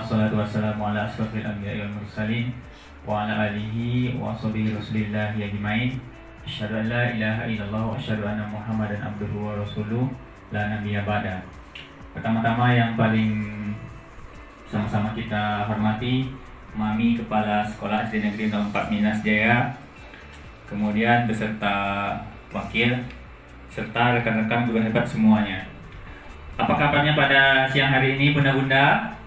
wassalatu wassalamu ala asrofil anbiya'i wal mursalin wa ala alihi wa sahbihi rasulillahi ajmain. Asyhadu an la ilaha illallah wa asyhadu anna Muhammadan abduhu wa rasuluh la nabiyya ba'da. Pertama-tama yang paling sama-sama kita hormati Mami Kepala Sekolah SD Negeri 04 Minas Jaya, kemudian beserta wakil serta rekan-rekan guru hebat semuanya. Apa kabarnya pada siang hari ini, bunda-bunda?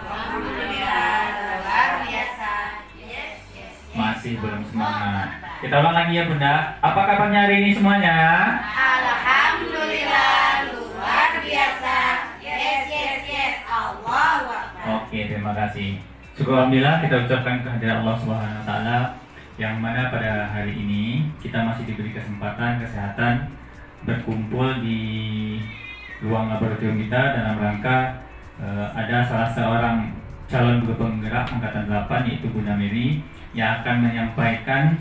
Alhamdulillah, luar biasa. Yes. Masih belum semangat. Kita ulang lagi ya bunda. Apa kabarnya hari ini semuanya? Alhamdulillah, luar biasa. Yes. Allahu Akbar. Oke, terima kasih. Syukur alhamdulillah kita ucapkan kehadiran Allah Subhanahu wa taala yang mana pada hari ini kita masih diberi kesempatan kesehatan berkumpul di ruang laboratorium kita dalam rangka ada salah seorang calon guru penggerak angkatan 8 yaitu Bunda Mary yang akan menyampaikan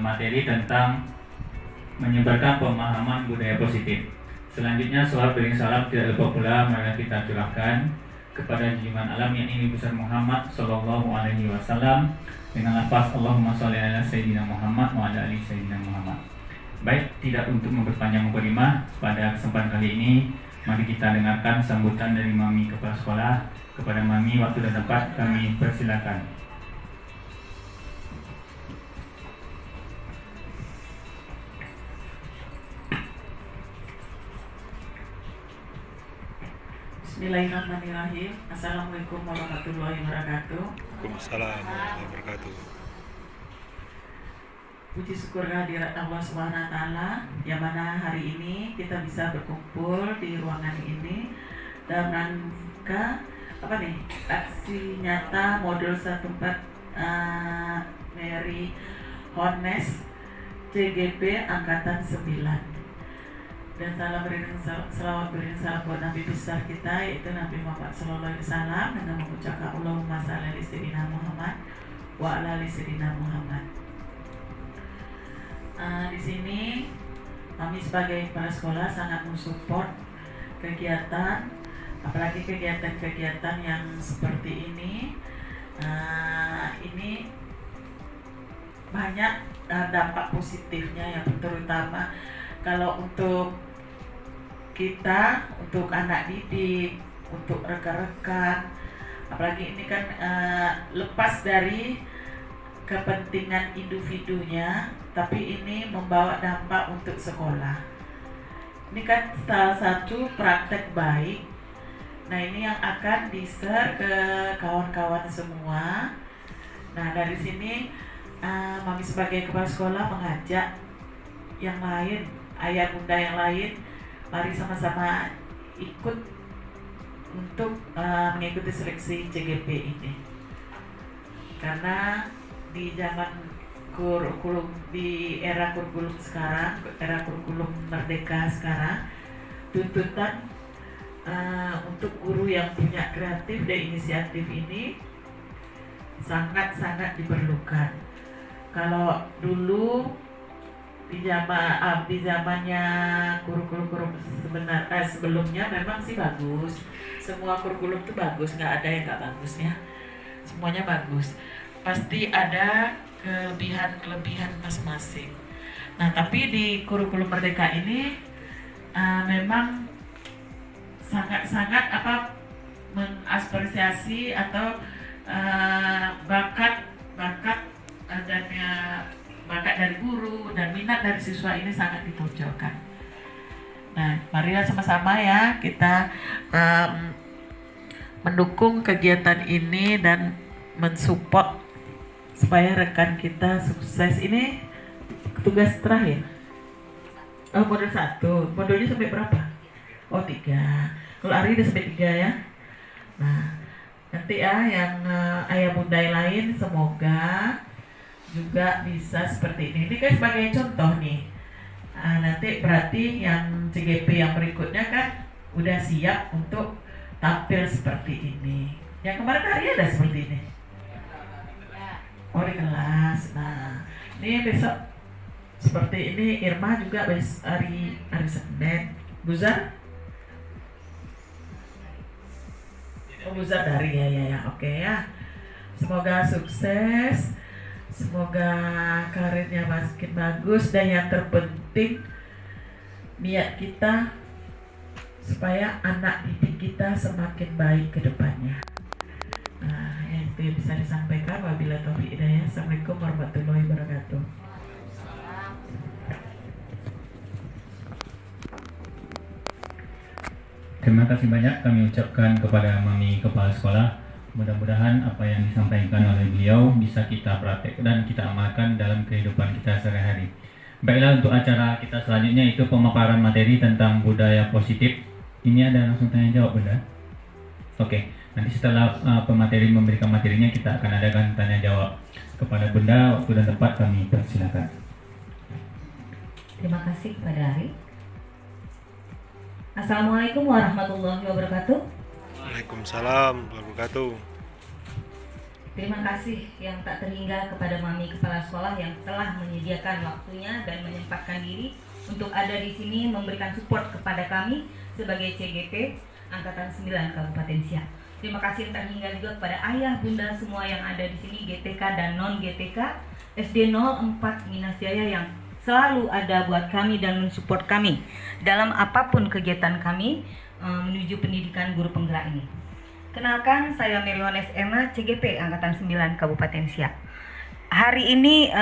materi tentang menyebarkan pemahaman budaya positif. Selanjutnya sholat beriring salam tidak lupa pula mari kita curahkan kepada junjungan alam yang ini besar Muhammad Sallallahu Alaihi Wasallam dengan lafaz Allahumma sholli ala Sayyidina Muhammad wa ala ali Sayyidina Muhammad. Baik, tidak untuk memperpanjang mukadimah, pada kesempatan kali ini mari kita dengarkan sambutan dari Mami Kepala Sekolah. Kepada Mami, waktu dan tempat kami persilakan. Bismillahirrahmanirrahim. Assalamualaikum warahmatullahi wabarakatuh. Waalaikumsalam warahmatullahi wabarakatuh. Puji syukur kehadirat Allah Subhanahu wa taala yang mana hari ini kita bisa berkumpul di ruangan ini dalam rangka aksi nyata modul 14 Mary Honest CGP angkatan 9. Dan selawat beriring salam buat Nabi besar kita yaitu Nabi Muhammad Sallallahu Alaihi Wasallam dengan mengucapkan Allahumma shalli ala sayyidina Muhammad wa ala ali sayyidina Muhammad. Di sini kami sebagai kepala sekolah sangat mensupport kegiatan, apalagi kegiatan-kegiatan yang seperti ini. Ini banyak dampak positifnya yang terutama kalau untuk kita, untuk anak didik, untuk rekan-rekan, apalagi ini kan lepas dari kepentingan individunya, tapi ini membawa dampak untuk sekolah. Ini kan salah satu praktek baik. Nah, ini yang akan di-share ke kawan-kawan semua. Nah, dari sini Mami sebagai kepala sekolah mengajak yang lain, ayah bunda yang lain, mari sama-sama ikut untuk mengikuti seleksi CGP ini. Karena di zaman kurikulum, di era kurikulum sekarang, era kurikulum merdeka sekarang, tuntutan untuk guru yang punya kreatif dan inisiatif ini sangat-sangat diperlukan. Kalau dulu di zamannya kurikulum sebelumnya memang sih bagus, semua kurikulum itu bagus, nggak ada yang nggak bagus ya, semuanya bagus, pasti ada kelebihan masing-masing. Nah, tapi di kurikulum merdeka ini memang sangat mengapresiasi atau bakat dari guru dan minat dari siswa ini sangat ditonjolkan. Nah, marilah sama-sama ya kita mendukung kegiatan ini dan mensupport supaya rekan kita sukses. Ini tugas terakhir. Modul 1. Modulnya sampai berapa? 3. Kalau Ari udah sampai 3 ya. Nah, nanti ya yang ayah bunda yang lain semoga juga bisa seperti ini. Ini kan sebagai contoh nih. Nanti berarti yang CGP yang berikutnya kan udah siap untuk tampil seperti ini. Yang kemarin hari ada seperti ini. Di kelas. Nah, ini besok seperti ini. Irma juga hari Senin. Buzar? Uluzar dari ya. Oke ya. Semoga sukses. Semoga karirnya makin bagus, dan yang terpenting niat kita supaya anak didik kita semakin baik ke depannya. Nah, yang itu yang bisa disampaikan. Wabillahi taufiq hidayah. Assalamualaikum warahmatullahi wabarakatuh. Terima kasih banyak kami ucapkan kepada Mami Kepala Sekolah. Mudah-mudahan apa yang disampaikan oleh beliau bisa kita praktek dan kita amalkan dalam kehidupan kita sehari-hari. Baiklah, untuk acara kita selanjutnya itu pemaparan materi tentang budaya positif. Ini ada langsung tanya jawab, Bunda? Oke, nanti setelah pemateri memberikan materinya, kita akan adakan tanya jawab kepada Bunda. Waktu dan tempat kami persilakan. Terima kasih kepada Ari. Assalamualaikum warahmatullahi wabarakatuh. Waalaikumsalam warahmatullahi wabarakatuh. Terima kasih yang tak terhingga kepada Mami Kepala Sekolah yang telah menyediakan waktunya dan menyempatkan diri untuk ada di sini memberikan support kepada kami sebagai CGP Angkatan 9 Kabupaten Siak. Terima kasih yang tak terhingga juga kepada ayah bunda semua yang ada di sini, GTK dan non GTK, SD 04 Minas Jaya yang selalu ada buat kami dan mensupport kami dalam apapun kegiatan kami menuju pendidikan guru penggerak ini. Kenalkan, saya Meriwan SMA, CGP Angkatan 9 Kabupaten Siak. Hari ini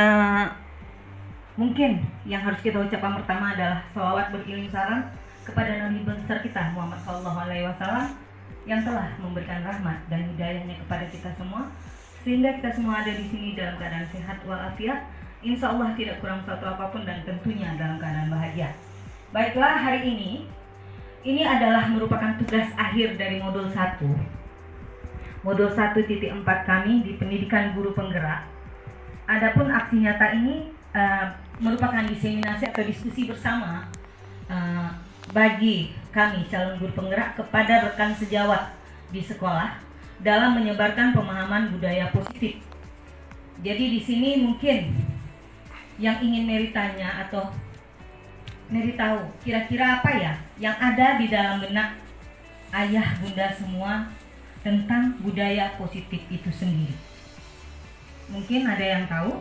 mungkin yang harus kita ucapkan pertama adalah sholawat beriring salam kepada Nabi besar kita Muhammad SAW yang telah memberikan rahmat dan hidayahnya kepada kita semua, sehingga kita semua ada di sini dalam keadaan sehat walafiat, insya Allah tidak kurang satu apapun, dan tentunya dalam keadaan bahagia. Baiklah, hari ini adalah merupakan tugas akhir dari modul 1. Modul 1.4 kami di pendidikan guru penggerak. Adapun aksi nyata ini merupakan diseminasi atau diskusi bersama bagi kami calon guru penggerak kepada rekan sejawat di sekolah dalam menyebarkan pemahaman budaya positif. Jadi di sini mungkin yang ingin Mary tanya atau Mary tahu kira-kira apa ya yang ada di dalam benak ayah bunda semua tentang budaya positif itu sendiri. Mungkin ada yang tahu?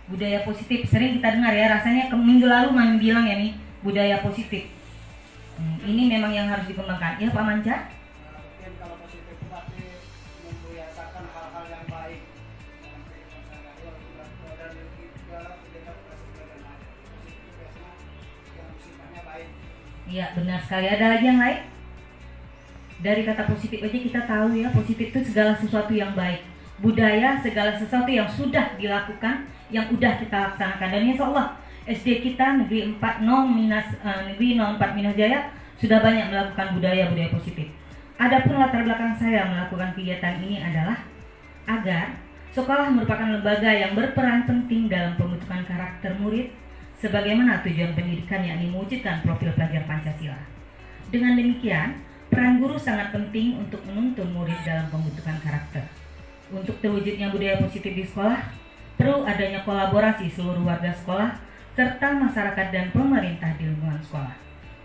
Budaya positif sering kita dengar ya, rasanya minggu lalu Mami bilang ya nih, budaya positif. Ini memang yang harus dikembangkan. Ya Pak Manca? Mungkin kalau positif itu pasti membiasakan hal-hal yang baik dalam kehidupan sehari-hari, dan juga kita berhasil belajar banyak. Positif itu biasanya yang sifatnya baik. Iya benar sekali. Ada lagi yang lain? Dari kata positif aja kita tahu ya, positif itu segala sesuatu yang baik. Budaya segala sesuatu yang sudah dilakukan, yang udah kita laksanakan. Dan insya Allah SD kita Negeri 4 Negeri 04 Minas Jaya sudah banyak melakukan budaya-budaya positif. Adapun latar belakang saya melakukan kegiatan ini adalah agar sekolah merupakan lembaga yang berperan penting dalam pembentukan karakter murid sebagaimana tujuan pendidikan, yakni mewujudkan profil pelajar Pancasila. Dengan demikian, peran guru sangat penting untuk menuntun murid dalam pembentukan karakter. Untuk terwujudnya budaya positif di sekolah, perlu adanya kolaborasi seluruh warga sekolah serta masyarakat dan pemerintah di lingkungan sekolah.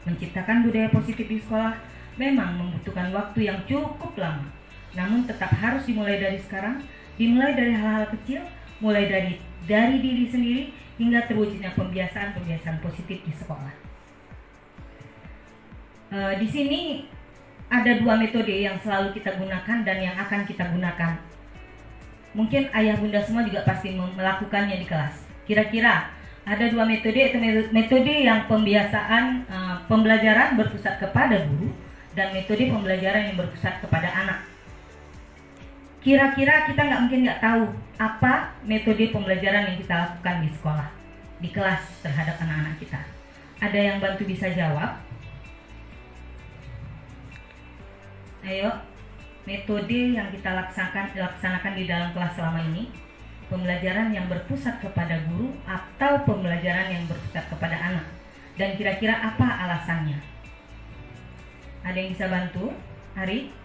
Menciptakan budaya positif di sekolah memang membutuhkan waktu yang cukup lama, namun tetap harus dimulai dari sekarang, dimulai dari hal-hal kecil, mulai dari diri sendiri hingga terwujudnya pembiasaan positif di sekolah. Di sini ada 2 metode yang selalu kita gunakan dan yang akan kita gunakan. Mungkin ayah bunda semua juga pasti melakukannya di kelas. Kira-kira ada 2 metode, yaitu metode yang pembiasaan pembelajaran berpusat kepada guru dan metode pembelajaran yang berpusat kepada anak. Kira-kira kita mungkin nggak tahu apa metode pembelajaran yang kita lakukan di sekolah, di kelas terhadap anak-anak kita. Ada yang bantu bisa jawab? Ayo, metode yang kita laksanakan di dalam kelas selama ini, pembelajaran yang berpusat kepada guru atau pembelajaran yang berpusat kepada anak, dan kira-kira apa alasannya? Ada yang bisa bantu? Ari?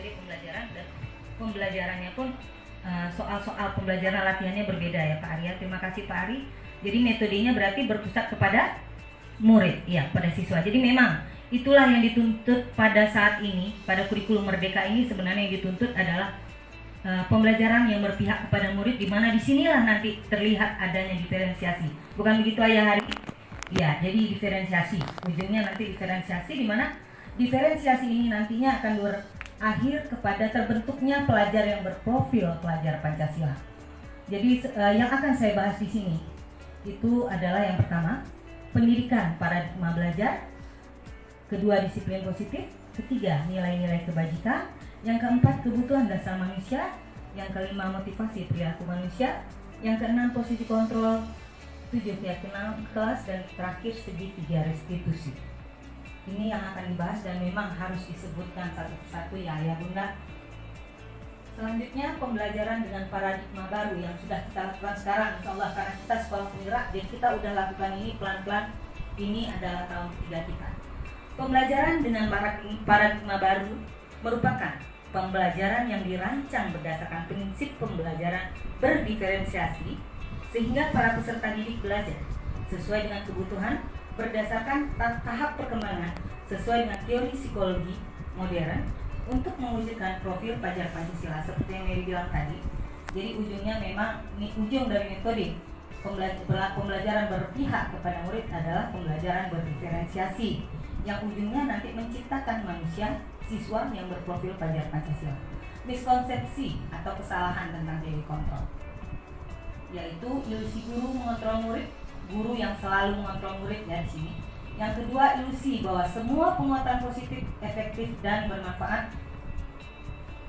materi pembelajaran, dan pembelajarannya pun soal-soal pembelajaran latihannya berbeda ya Pak Arya. Terima kasih Pak Ari. Jadi metodenya berarti berpusat kepada murid, ya, pada siswa. Jadi memang itulah yang dituntut pada saat ini, pada kurikulum Merdeka ini sebenarnya yang dituntut adalah pembelajaran yang berpihak kepada murid, di mana disinilah nanti terlihat adanya diferensiasi. Bukan begitu Ayah Hari? Ya, jadi diferensiasi. Ujungnya nanti diferensiasi, di mana diferensiasi ini nantinya akan berakhir kepada terbentuknya pelajar yang berprofil pelajar Pancasila. Jadi yang akan saya bahas di sini itu adalah yang pertama, pendidikan paradigma belajar, kedua disiplin positif, ketiga nilai-nilai kebajikan, yang keempat kebutuhan dasar manusia, yang kelima motivasi perilaku manusia, yang keenam posisi kontrol, tujuh keyakinan kelas, dan terakhir segitiga restitusi. Ini yang akan dibahas dan memang harus disebutkan satu persatu ya Ayah Bunda. Selanjutnya pembelajaran dengan paradigma baru yang sudah kita lakukan sekarang, insya Allah, karena kita sekolah penggerak, jadi kita udah lakukan ini pelan-pelan. Ini adalah tahun ketiga kita. Pembelajaran dengan paradigma baru merupakan pembelajaran yang dirancang berdasarkan prinsip pembelajaran berdiferensiasi, sehingga para peserta didik belajar sesuai dengan kebutuhan berdasarkan tahap perkembangan sesuai dengan teori psikologi modern untuk mewujudkan profil pelajar Pancasila seperti yang Mary bilang tadi. Jadi ujungnya memang ujung dari metode pembelajaran berpihak kepada murid adalah pembelajaran berdiferensiasi yang ujungnya nanti menciptakan manusia siswa yang berprofil pelajar Pancasila. Miskonsepsi atau kesalahan tentang teori kontrol, yaitu ilusi guru mengontrol murid, guru yang selalu mengontrol murid ya di sini. Yang kedua, ilusi bahwa semua penguatan positif efektif dan bermanfaat.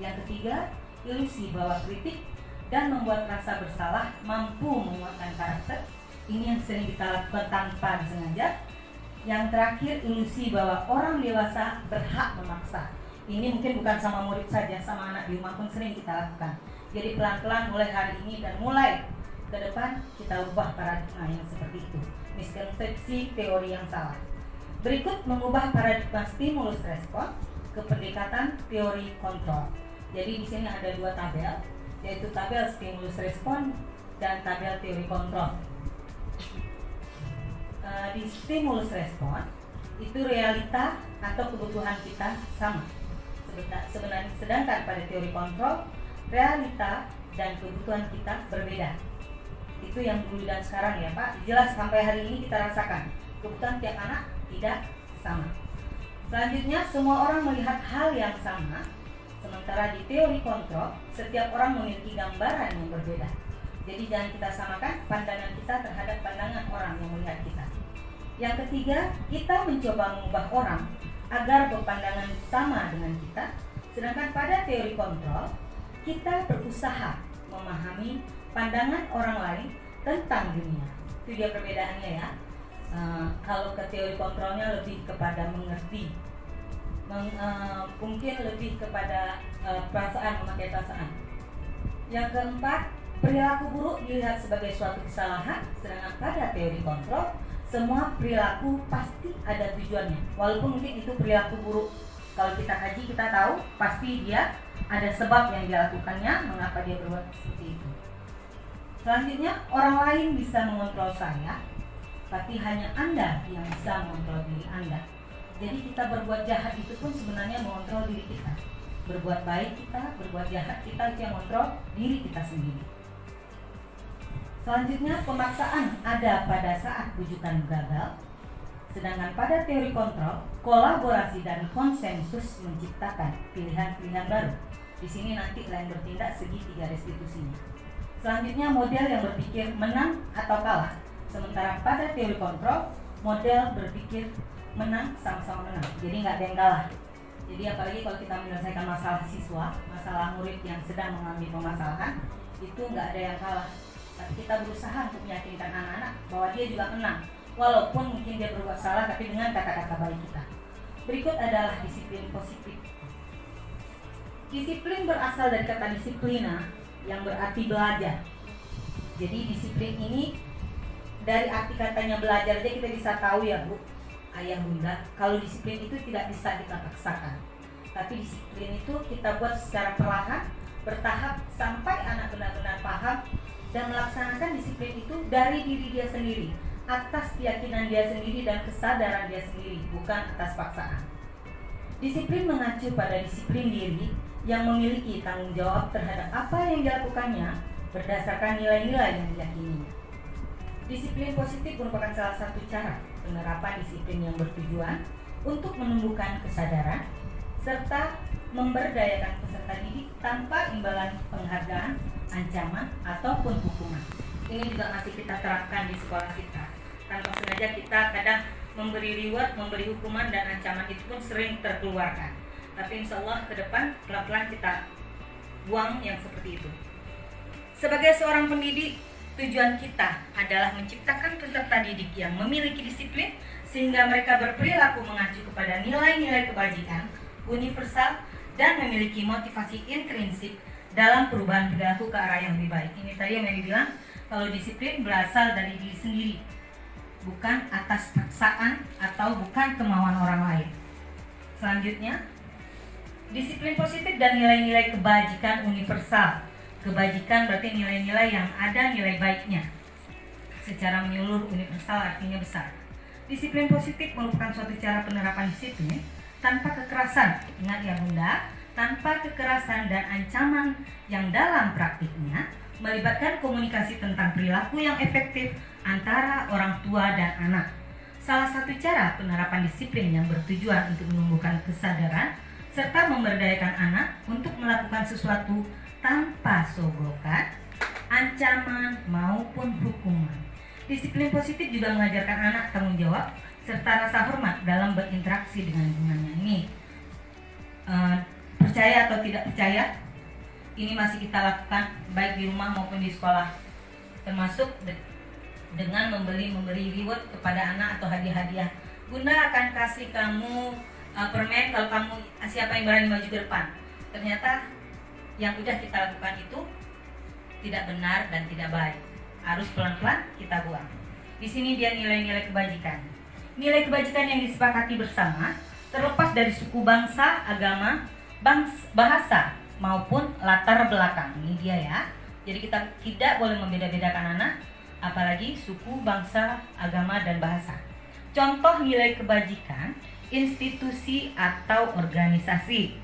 Yang ketiga, ilusi bahwa kritik dan membuat rasa bersalah mampu menguatkan karakter. Ini yang sering kita lakukan tanpa disengaja. Yang terakhir, ilusi bahwa orang dewasa berhak memaksa. Ini mungkin bukan sama murid saja, sama anak di rumah pun sering kita lakukan. Jadi pelan-pelan mulai hari ini dan mulai ke depan kita ubah paradigma yang seperti itu. Miskonsepsi teori yang salah. Berikut mengubah paradigma stimulus respon ke pendekatan teori kontrol. Jadi di sini ada dua tabel, yaitu tabel stimulus respon dan tabel teori kontrol. Di stimulus respon itu realita atau kebutuhan kita sama. Sebenarnya sedangkan pada teori kontrol realita dan kebutuhan kita berbeda. Itu yang dulu dan sekarang ya Pak. Jelas sampai hari ini kita rasakan kebutuhan tiap anak tidak sama. Selanjutnya semua orang melihat hal yang sama. Sementara di teori kontrol setiap orang memiliki gambaran yang berbeda. Jadi jangan kita samakan pandangan kita terhadap pandangan orang yang melihat kita. Yang ketiga, kita mencoba mengubah orang agar berpandangan sama dengan kita. Sedangkan pada teori kontrol kita berusaha memahami pandangan orang lain tentang dunia. Itu dia perbedaannya ya. Kalau ke teori kontrolnya lebih kepada mengerti, mungkin lebih kepada perasaan, memakai perasaan. Yang keempat, perilaku buruk dilihat sebagai suatu kesalahan. Sedangkan pada teori kontrol semua perilaku pasti ada tujuannya. Walaupun mungkin itu perilaku buruk, kalau kita kaji kita tahu pasti dia ada sebab yang dia lakukannya, mengapa dia berbuat seperti itu. Selanjutnya, orang lain bisa mengontrol saya, tapi hanya Anda yang bisa mengontrol diri Anda. Jadi kita berbuat jahat itu pun sebenarnya mengontrol diri kita. Berbuat baik kita, berbuat jahat kita, itu yang mengontrol diri kita sendiri. Selanjutnya, pemaksaan ada pada saat bujukan gagal. Sedangkan pada teori kontrol, kolaborasi dan konsensus menciptakan pilihan-pilihan baru. Di sini nanti lain bertindak segitiga restitusinya. Selanjutnya, model yang berpikir menang atau kalah. Sementara pada teori kontrol, model berpikir menang sama-sama menang. Jadi nggak ada yang kalah. Jadi apalagi kalau kita menyelesaikan masalah siswa, masalah murid yang sedang mengalami permasalahan, itu nggak ada yang kalah. Tapi kita berusaha untuk meyakinkan anak-anak bahwa dia juga menang, walaupun mungkin dia berbuat salah, tapi dengan kata-kata baik kita. Berikut adalah disiplin positif. Disiplin berasal dari kata disiplina, yang berarti belajar. Jadi disiplin ini dari arti katanya belajar aja kita bisa tahu ya Bu, Ayah Bunda, kalau disiplin itu tidak bisa kita paksakan. Tapi disiplin itu kita buat secara perlahan, bertahap sampai anak benar-benar paham dan melaksanakan disiplin itu dari diri dia sendiri, atas keyakinan dia sendiri dan kesadaran dia sendiri, bukan atas paksaan. Disiplin mengacu pada disiplin diri yang memiliki tanggung jawab terhadap apa yang dilakukannya berdasarkan nilai-nilai yang diyakininya. Disiplin positif merupakan salah satu cara penerapan disiplin yang bertujuan untuk menumbuhkan kesadaran serta memberdayakan peserta didik tanpa imbalan penghargaan, ancaman, ataupun hukuman. Ini juga masih kita terapkan di sekolah kita. Tanpa sengaja kita kadang memberi reward, memberi hukuman dan ancaman itu pun sering terkeluarkan. Tapi insya Allah ke depan pelan-pelan kita buang yang seperti itu. Sebagai seorang pendidik, tujuan kita adalah menciptakan peserta didik yang memiliki disiplin sehingga mereka berperilaku mengacu kepada nilai-nilai kebajikan universal dan memiliki motivasi intrinsik dalam perubahan perilaku ke arah yang lebih baik. Ini tadi yang dibilang kalau disiplin berasal dari diri sendiri, bukan atas paksaan atau bukan kemauan orang lain. Selanjutnya, disiplin positif dan nilai-nilai kebajikan universal. Kebajikan berarti nilai-nilai yang ada nilai baiknya. Secara menyeluruh universal artinya besar. Disiplin positif merupakan suatu cara penerapan disiplin tanpa kekerasan. Ingat ya Bunda, tanpa kekerasan dan ancaman yang dalam praktiknya melibatkan komunikasi tentang perilaku yang efektif antara orang tua dan anak. Salah satu cara penerapan disiplin yang bertujuan untuk menumbuhkan kesadaran serta memberdayakan anak untuk melakukan sesuatu tanpa sogokan, ancaman, maupun hukuman. Disiplin positif juga mengajarkan anak tanggung jawab serta rasa hormat dalam berinteraksi dengan lingkungannya. Ini percaya atau tidak percaya, ini masih kita lakukan baik di rumah maupun di sekolah, termasuk dengan memberi reward kepada anak atau hadiah-hadiah. Bunda akan kasih kamu permen kalau kamu siapa yang berani maju ke depan. Ternyata yang udah kita lakukan itu tidak benar dan tidak baik. Harus pelan-pelan kita buang. Di sini dia nilai-nilai kebajikan. Nilai kebajikan yang disepakati bersama terlepas dari suku, bangsa, agama, bahasa maupun latar belakang. Ini dia ya. Jadi kita tidak boleh membeda-bedakan anak, apalagi suku, bangsa, agama, dan bahasa. Contoh nilai kebajikan, institusi atau organisasi.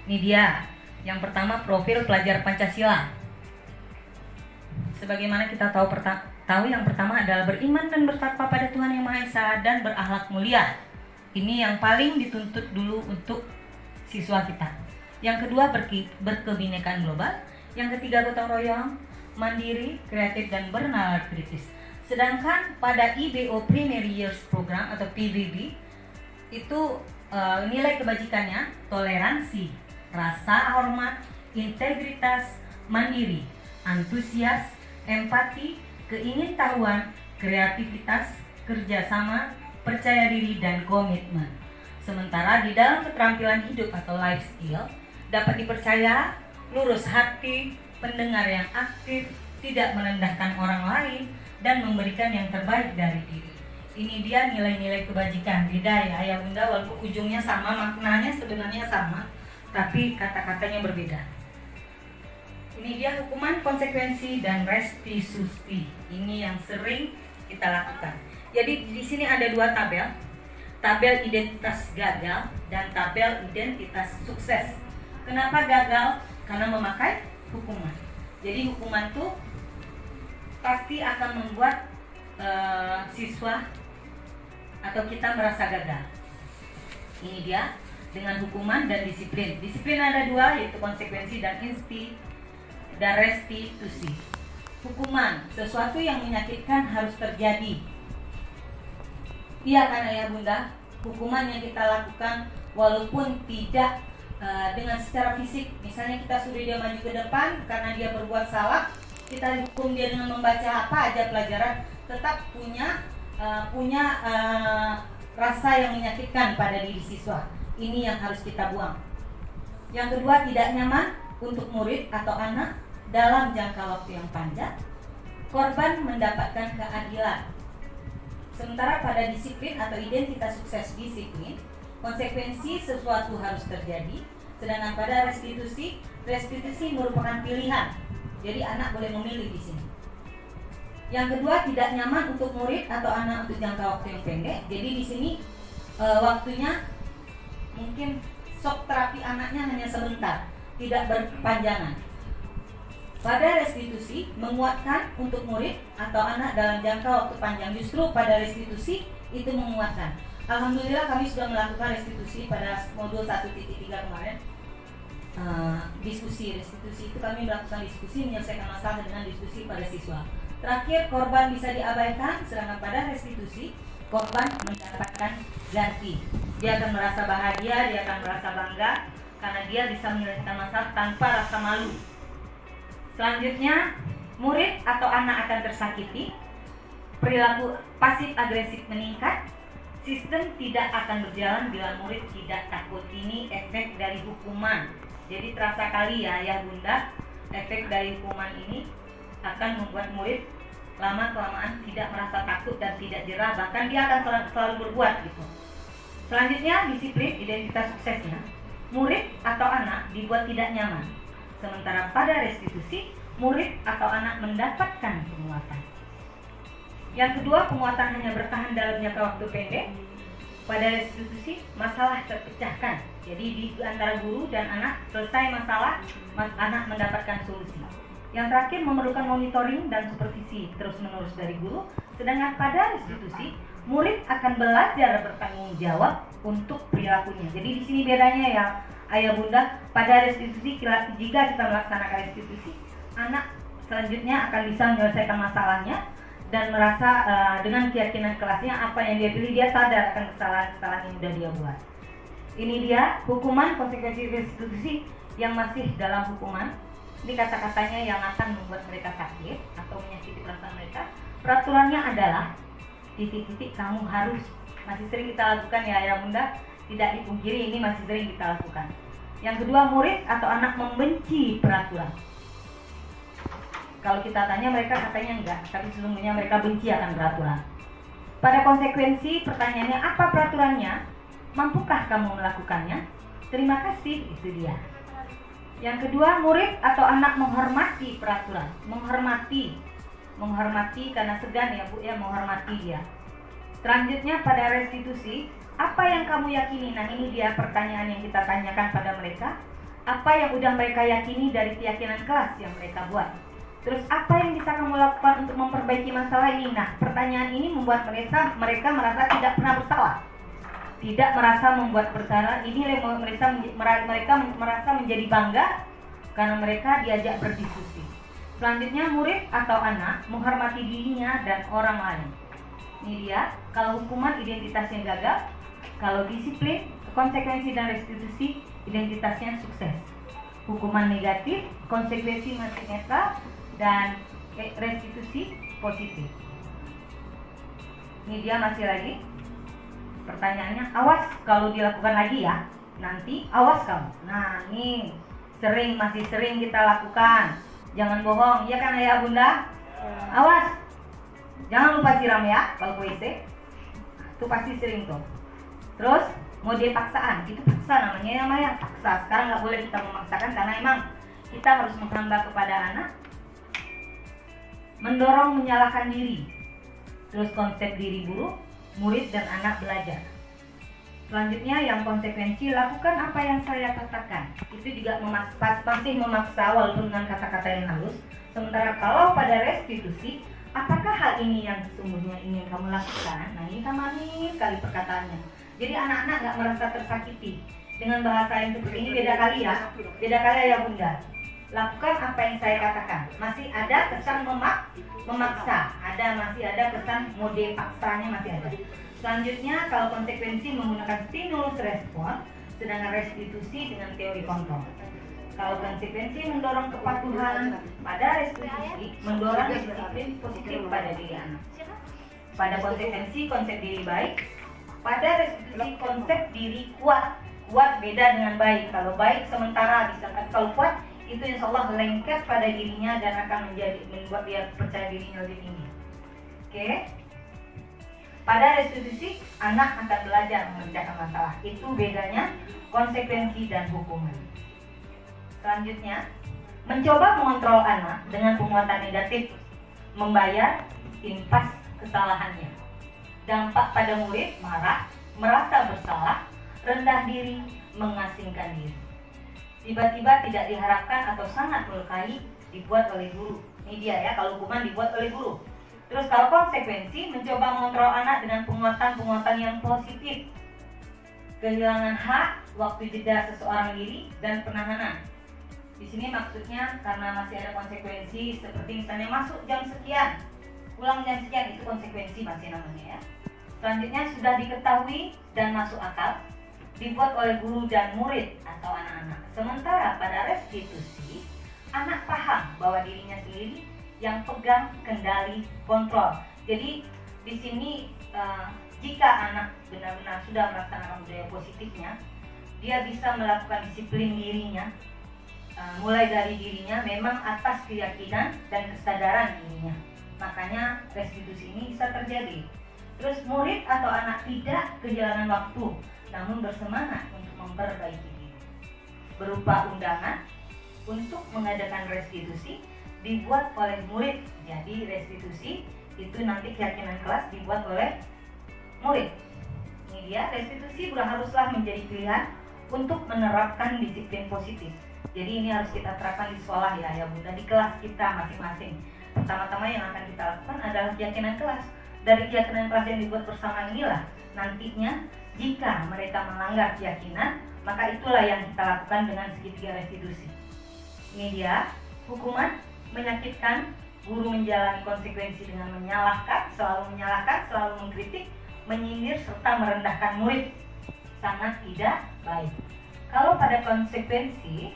Ini dia. Yang pertama, profil pelajar Pancasila. Sebagaimana kita tahu yang pertama adalah beriman dan bertakwa pada Tuhan Yang Maha Esa dan berakhlak mulia. Ini yang paling dituntut dulu untuk siswa kita. Yang kedua, berkebinekaan global. Yang ketiga, gotong royong, mandiri, kreatif, dan bernalar kritis. Sedangkan pada IBO Primary Years Program atau PBB itu nilai kebajikannya toleransi, rasa hormat, integritas, mandiri, antusias, empati, keingintahuan, kreativitas, kerjasama, percaya diri, dan komitmen. Sementara di dalam keterampilan hidup atau life skill dapat dipercaya, lurus hati, pendengar yang aktif, tidak merendahkan orang lain, dan memberikan yang terbaik dari diri. Ini dia nilai-nilai kebajikan. Beda ya ayah bunda, walaupun ujungnya sama, maknanya sebenarnya sama, tapi kata-katanya berbeda. Ini dia hukuman, konsekuensi, dan restitusi. Ini yang sering kita lakukan. Jadi di sini ada dua tabel. Tabel identitas gagal dan tabel identitas sukses. Kenapa gagal? Karena memakai hukuman. Jadi hukuman tuh pasti akan membuat siswa atau kita merasa gagal. Ini dia dengan hukuman dan disiplin. Disiplin ada dua, yaitu konsekuensi dan restitusi. Hukuman, sesuatu yang menyakitkan harus terjadi. Iya kan ayah bunda, hukuman yang kita lakukan walaupun tidak dengan secara fisik. Misalnya kita suruh dia maju ke depan karena dia berbuat salah, kita hukum dia dengan membaca apa aja pelajaran, tetap punya rasa yang menyakitkan pada diri siswa. Ini yang harus kita buang. Yang kedua, tidak nyaman untuk murid atau anak dalam jangka waktu yang panjang. Korban mendapatkan keadilan. Sementara pada disiplin atau identitas sukses disiplin, konsekuensi sesuatu harus terjadi Sedangkan pada restitusi merupakan pilihan. Jadi anak boleh memilih di sini. Yang kedua, tidak nyaman untuk murid atau anak untuk jangka waktu yang pendek. Jadi di sini waktunya mungkin shock terapi anaknya hanya sebentar, tidak berkepanjangan. Pada restitusi menguatkan untuk murid atau anak dalam jangka waktu panjang. Justru pada restitusi itu menguatkan. Alhamdulillah kami sudah melakukan restitusi pada modul 1.3 kemarin. Diskusi restitusi itu kami melakukan diskusi menyelesaikan masalah dengan diskusi pada siswa. Terakhir, korban bisa diabaikan, sedangkan pada restitusi korban mendapatkan ganti. Dia akan merasa bahagia, dia akan merasa bangga karena dia bisa menyelesaikan masalah tanpa rasa malu. Selanjutnya, murid atau anak akan tersakiti, perilaku pasif agresif meningkat, sistem tidak akan berjalan bila murid tidak takut. Ini efek dari hukuman. Jadi terasa kali ya ayah bunda, efek dari hukuman ini akan membuat murid lama-kelamaan tidak merasa takut dan tidak jerah, bahkan dia akan selalu berbuat gitu. Selanjutnya, disiplin identitas suksesnya, murid atau anak dibuat tidak nyaman. Sementara pada restitusi, murid atau anak mendapatkan penguatan. Yang kedua, penguatan hanya bertahan dalam jangka waktu pendek. Pada restitusi, masalah terpecahkan. Jadi di antara guru dan anak selesai masalah, anak mendapatkan solusi. Yang terakhir, memerlukan monitoring dan supervisi terus-menerus dari guru. Sedangkan pada restitusi, murid akan belajar bertanggung jawab untuk perilakunya. Jadi di sini bedanya ya, ayah bunda. Pada restitusi, jika kita melaksanakan restitusi, anak selanjutnya akan bisa menyelesaikan masalahnya dan merasa dengan keyakinan kelasnya apa yang dia pilih, dia sadar akan kesalahan-kesalahan yang sudah dia buat. Ini dia hukuman konsekuensi restitusi yang masih dalam hukuman. Ini kata-katanya yang akan membuat mereka sakit atau menyakiti perasaan mereka. Peraturannya adalah titik-titik kamu harus, masih sering kita lakukan ya ayah bunda, tidak dipungkiri ini masih sering kita lakukan. Yang kedua, murid atau anak membenci peraturan. Kalau kita tanya mereka katanya enggak, tapi sesungguhnya mereka benci akan peraturan. Pada konsekuensi pertanyaannya, apa peraturannya? Mampukah kamu melakukannya? Terima kasih, itu dia. Yang kedua, murid atau anak menghormati peraturan. Menghormati karena segan ya bu ya, menghormati dia. Selanjutnya pada restitusi, apa yang kamu yakini? Nah ini dia pertanyaan yang kita tanyakan pada mereka. Apa yang udah mereka yakini dari keyakinan kelas yang mereka buat? Terus apa yang bisa kamu lakukan untuk memperbaiki masalah ini? Nah pertanyaan ini membuat mereka merasa tidak pernah bersalah, tidak merasa membuat bersalah. Ini mereka merasa menjadi bangga karena mereka diajak berdiskusi. Selanjutnya, murid atau anak menghormati dirinya dan orang lain. Ini dia, kalau hukuman identitasnya gagal, kalau disiplin, konsekuensi dan restitusi identitasnya sukses. Hukuman negatif, konsekuensi masih netral, dan restitusi positif. Ini dia masih lagi. Pertanyaannya, awas kalau dilakukan lagi ya. Nanti awas kamu. Nah, ini masih sering kita lakukan. Jangan bohong, iya kan ayah bunda? Awas. Jangan lupa siram ya kalau WC. Itu pasti sering tuh. Terus mode paksaan, itu paksa namanya paksa. Sekarang nggak boleh kita memaksakan karena emang kita harus menghamba kepada anak. Mendorong menyalahkan diri. Terus konsep diri buruk, murid dan anak belajar. Selanjutnya yang konsekuensi, lakukan apa yang saya katakan. Itu juga masih memaksa walaupun dengan kata-kata yang halus. Sementara kalau pada restitusi, apakah hal ini yang sesungguhnya ingin kamu lakukan? Nah ini kan manis sekali perkataannya. Jadi anak-anak gak merasa tersakiti. Dengan bahasa yang seperti ini beda kali ya. Beda kali ya bunda. Lakukan apa yang saya katakan. Masih ada kesan memaksa. Masih ada kesan mode paksanya masih ada. Selanjutnya kalau konsekuensi menggunakan stimulus respon, sedangkan restitusi dengan teori kontrol. Kalau konsekuensi mendorong kepatuhan, pada restitusi mendorong disiplin positif pada diri anak. Pada konsekuensi konsep diri baik, pada restitusi konsep diri kuat. Kuat beda dengan baik. Kalau baik sementara bisa, kalau kuat itu insya Allah lengket pada dirinya dan akan membuat dia percaya dirinya lebih tinggi. Oke. Pada restitusi, anak akan belajar mengerjakan masalah. Itu bedanya konsekuensi dan hukuman. Selanjutnya, mencoba mengontrol anak dengan penguatan negatif, membayar impas kesalahannya. Dampak pada murid marah, merasa bersalah, rendah diri, mengasingkan diri. Tiba-tiba tidak diharapkan atau sangat melukai, dibuat oleh guru. Ini dia ya, kalau hukuman dibuat oleh guru. Terus kalau konsekuensi, mencoba mengontrol anak dengan penguatan-penguatan yang positif. Kehilangan hak, waktu jeda seseorang diri, dan penahanan. Di sini maksudnya karena masih ada konsekuensi, seperti misalnya masuk jam sekian, pulang jam sekian, itu konsekuensi masih namanya ya. Selanjutnya sudah diketahui dan masuk akal, dibuat oleh guru dan murid atau anak-anak. Sementara pada restitusi, anak paham bahwa dirinya sendiri yang pegang kendali kontrol. Jadi di sini jika anak benar-benar sudah melaksanakan budaya positifnya, dia bisa melakukan disiplin dirinya, mulai dari dirinya memang atas keyakinan dan kesadaran dirinya. Makanya restitusi ini bisa terjadi. Terus murid atau anak tidak kehilangan waktu, namun bersemangat untuk memperbaiki diri. Berupa undangan untuk mengadakan restitusi dibuat oleh murid. Jadi restitusi itu nanti keyakinan kelas dibuat oleh murid. Ini dia, restitusi haruslah menjadi pilihan untuk menerapkan disiplin positif. Jadi ini harus kita terapkan di sekolah ya Bunda, di kelas kita masing-masing. Pertama-tama yang akan kita lakukan adalah keyakinan kelas. Dari keyakinan kelas yang dibuat bersama inilah nantinya jika mereka melanggar keyakinan, maka itulah yang kita lakukan dengan segitiga restitusi. Ini dia, hukuman menyakitkan, guru menjalani konsekuensi dengan menyalahkan, selalu mengkritik, menyindir, serta merendahkan murid. Sangat tidak baik. Kalau pada konsekuensi,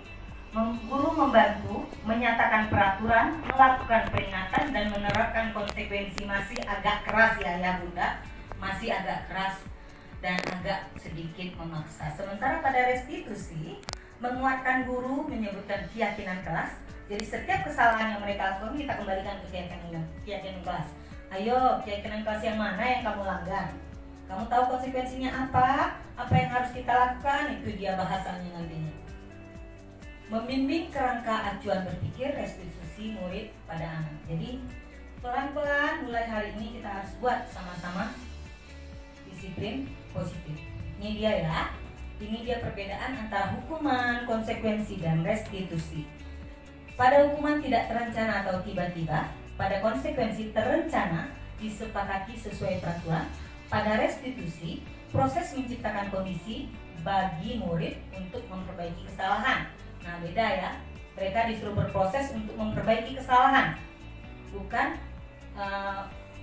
guru membantu, menyatakan peraturan, melakukan peringatan, dan menerapkan konsekuensi. Masih agak keras ya Bunda, masih agak keras dan agak sedikit memaksa. Sementara pada restitusi, menguatkan guru, menyebutkan keyakinan kelas. Jadi setiap kesalahan yang mereka lakukan kita kembalikan ke keyakinan kelas. Ayo, keyakinan kelas yang mana yang kamu langgar? Kamu tahu konsekuensinya apa? Apa yang harus kita lakukan? Itu dia bahasanya nantinya. Membimbing kerangka acuan berpikir restitusi murid pada anak. Jadi pelan-pelan mulai hari ini kita harus buat sama-sama disiplin positif. Ini dia ya. Ini dia perbedaan antara hukuman, konsekuensi, dan restitusi. Pada hukuman tidak terencana atau tiba-tiba, pada konsekuensi terencana disepakati sesuai peraturan. Pada restitusi, proses menciptakan kondisi bagi murid untuk memperbaiki kesalahan. Nah beda ya, mereka disuruh berproses untuk memperbaiki kesalahan, bukan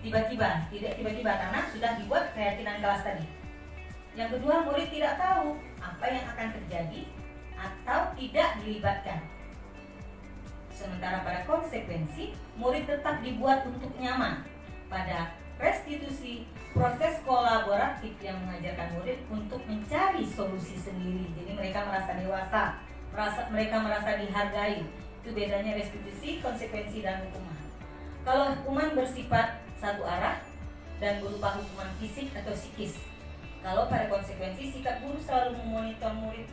tiba-tiba, tidak tiba-tiba karena sudah dibuat keyakinan kelas tadi. Yang kedua, murid tidak tahu apa yang akan terjadi atau tidak dilibatkan. Sementara pada konsekuensi, murid tetap dibuat untuk nyaman. Pada restitusi, proses kolaboratif yang mengajarkan murid untuk mencari solusi sendiri. Jadi mereka merasa dewasa, mereka merasa dihargai. Itu bedanya restitusi, konsekuensi, dan hukuman. Kalau hukuman bersifat satu arah dan berupa hukuman fisik atau psikis. Kalau pada konsekuensi, sikap guru selalu memonitor murid,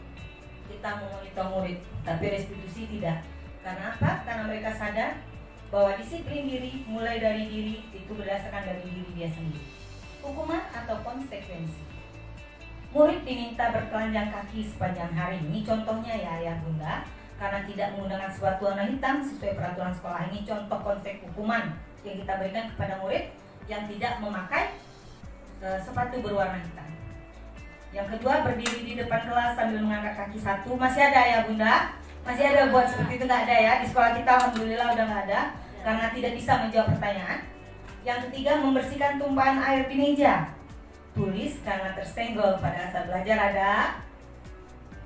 kita memonitor murid, tapi restitusi tidak. Karena apa? Karena mereka sadar bahwa disiplin diri mulai dari diri itu berdasarkan dari diri dia sendiri. Hukuman atau konsekuensi. Murid diminta bertelanjang kaki sepanjang hari. Ini contohnya ya Ayah Bunda, karena tidak menggunakan sepatu warna hitam sesuai peraturan sekolah. Ini contoh konsep hukuman yang kita berikan kepada murid yang tidak memakai sepatu berwarna hitam. Yang kedua, berdiri di depan kelas sambil mengangkat kaki satu. Masih ada ya Bunda? Masih ada buat seperti itu? Nggak ada ya? Di sekolah kita alhamdulillah udah nggak ada karena tidak bisa menjawab pertanyaan. Yang ketiga, membersihkan tumpahan air di meja. Tulis karena tersenggol pada saat belajar ada.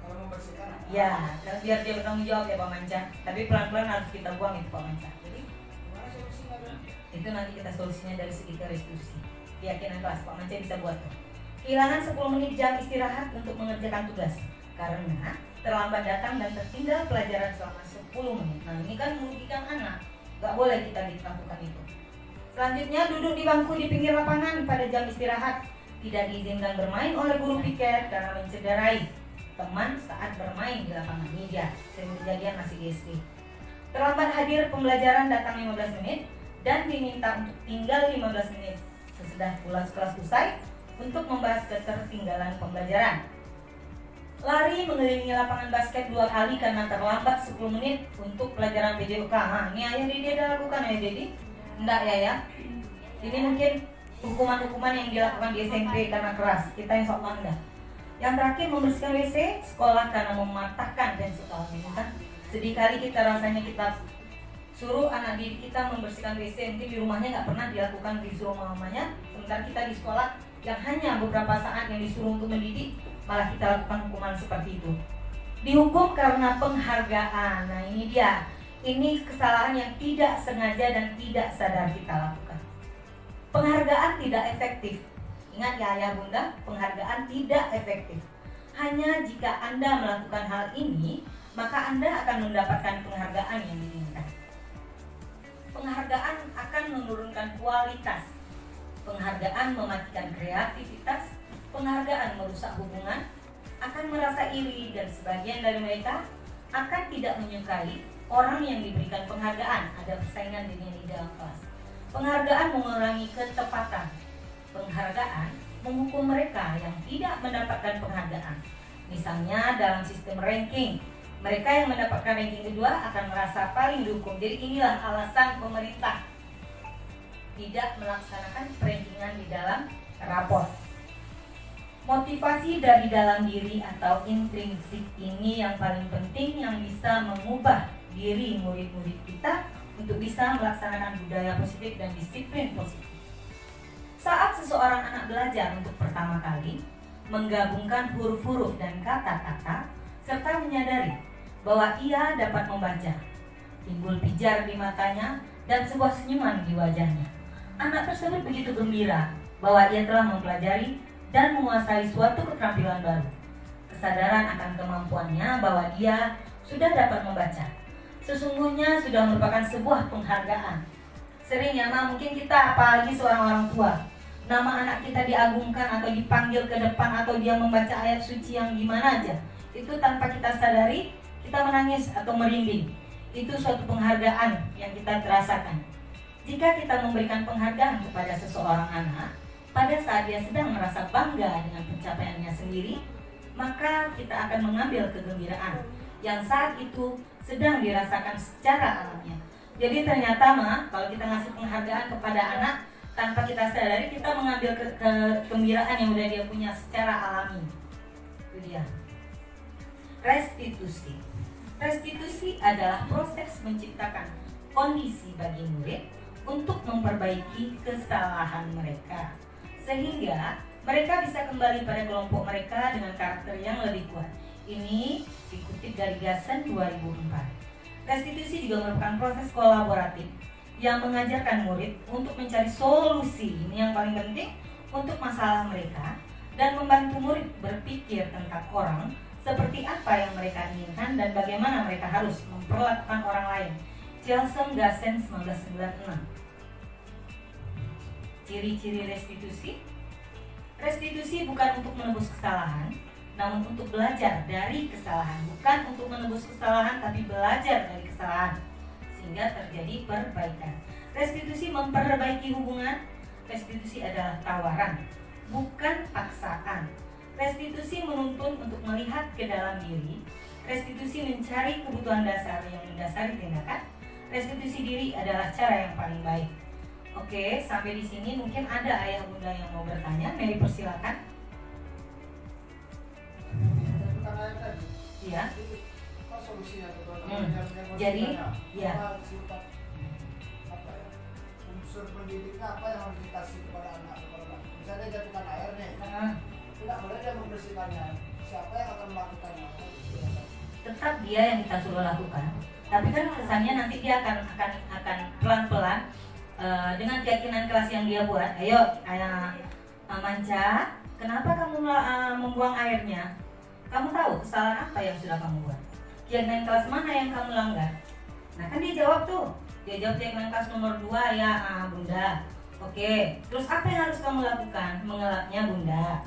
Kalau membersihkan Ya, dan biar dia bertanggung jawab ya Pak Manca. Tapi pelan-pelan harus kita buang itu Pak Manca. Jadi gimana solusinya Bang? itu nanti kita solusinya dari segi restitusi. Keyakinan kelas Pak Manca bisa buat tuh. Kehilangan 10 menit jam istirahat untuk mengerjakan tugas karena terlambat datang dan tertinggal pelajaran selama 10 menit. Nah ini kan merugikan anak, gak boleh kita lakukan itu. Selanjutnya, duduk di bangku di pinggir lapangan pada jam istirahat. Tidak diizinkan bermain oleh guru piket karena mencederai teman saat bermain di lapangan. Ini dia, sering kejadian masih di SD. Terlambat hadir pembelajaran, datang 15 menit dan diminta untuk tinggal 15 menit sesudah kelas usai untuk membahas ketertinggalan pembelajaran. Lari mengelilingi lapangan basket 2 kali karena terlambat 10 menit untuk pelajaran PJOK. Nah, ini ayah Dedi ada lakukan ya Dedi? Enggak ya. Ini mungkin hukuman-hukuman yang dilakukan di SMP karena keras. Kita yang sok manda. Yang terakhir, membersihkan WC sekolah karena mematahkan dan sekolah ini kan. Sedih kali kita rasanya kita suruh anak didik kita membersihkan WC, mungkin di rumahnya nggak pernah dilakukan, disuruh mamanya. Sementara kita di sekolah yang hanya beberapa saat yang disuruh untuk mendidik, malah kita lakukan hukuman seperti itu. Dihukum karena penghargaan. Nah ini dia, ini kesalahan yang tidak sengaja dan tidak sadar kita lakukan. Penghargaan tidak efektif. Ingat ya ayah bunda, penghargaan tidak efektif. Hanya jika Anda melakukan hal ini, maka Anda akan mendapatkan penghargaan yang diinginkan. Penghargaan akan menurunkan kualitas. Penghargaan mematikan kreativitas. Penghargaan merusak hubungan. Akan merasa iri dan sebagian dari mereka akan tidak menyukai orang yang diberikan penghargaan. Ada persaingan diri di dalam kelas. Penghargaan mengurangi ketepatan. Penghargaan menghukum mereka yang tidak mendapatkan penghargaan. Misalnya dalam sistem ranking, mereka yang mendapatkan ranking kedua akan merasa paling dihukum. Jadi inilah alasan pemerintah tidak melaksanakan rankingan di dalam rapor. Motivasi dari dalam diri atau intrinsik ini yang paling penting, yang bisa mengubah diri murid-murid kita untuk bisa melaksanakan budaya positif dan disiplin positif. Saat seseorang anak belajar untuk pertama kali, menggabungkan huruf-huruf dan kata-kata, serta menyadari bahwa ia dapat membaca, timbul pijar di matanya dan sebuah senyuman di wajahnya. Anak tersebut begitu gembira bahwa ia telah mempelajari dan menguasai suatu keterampilan baru. Kesadaran akan kemampuannya bahwa dia sudah dapat membaca sesungguhnya sudah merupakan sebuah penghargaan. Sering ya mungkin kita, apalagi seorang orang tua, nama anak kita diagungkan atau dipanggil ke depan atau dia membaca ayat suci yang gimana aja, itu tanpa kita sadari kita menangis atau merinding. Itu suatu penghargaan yang kita terasakan. Jika kita memberikan penghargaan kepada seseorang anak pada saat dia sedang merasa bangga dengan pencapaiannya sendiri, maka kita akan mengambil kegembiraan yang saat itu sedang dirasakan secara alamiah. Jadi ternyata kalau kita ngasih penghargaan kepada anak tanpa kita sadari, kita mengambil kegembiraan yang udah dia punya secara alami. Itu dia. Restitusi. Restitusi adalah proses menciptakan kondisi bagi murid untuk memperbaiki kesalahan mereka, sehingga mereka bisa kembali pada kelompok mereka dengan karakter yang lebih kuat. Ini dikutip dari Gassen 2004. Restitusi juga merupakan proses kolaboratif yang mengajarkan murid untuk mencari solusi, ini yang paling penting, untuk masalah mereka, dan membantu murid berpikir tentang orang seperti apa yang mereka inginkan dan bagaimana mereka harus memperlakukan orang lain. Chelsen Gassen 1996. Ciri-ciri restitusi. Restitusi bukan untuk menebus kesalahan, namun untuk belajar dari kesalahan. Bukan untuk menebus kesalahan, tapi belajar dari kesalahan sehingga terjadi perbaikan. Restitusi memperbaiki hubungan. Restitusi adalah tawaran, bukan paksaan. Restitusi menuntun untuk melihat ke dalam diri. Restitusi mencari kebutuhan dasar yang mendasari tindakan. Restitusi diri adalah cara yang paling baik. Oke, sampai di sini mungkin ada ayah bunda yang mau bertanya. Mary, persilakan. Pertanyaan tadi. Iya. Apa solusinya? Jadi, ya. Apa ya? Unsur pendidiknya apa yang harus dikasih kepada anak? Misalnya jatuhkan air nih. Tidak boleh dia membersihkannya. Siapa yang akan melakukannya? Tetap dia yang kita suruh lakukan. Tapi kan kesannya nanti dia akan pelan-pelan dengan keyakinan keras yang dia buat. Ayo, Manca, kenapa kamu membuang airnya? Kamu tahu kesalahan apa yang sudah kamu buat? Keyakinan kelas mana yang kamu langgar? Nah kan dia jawab tuh, Dia jawab dia kelas nomor 2 ya, Bunda. Oke, terus apa yang harus kamu lakukan? Mengelapnya Bunda.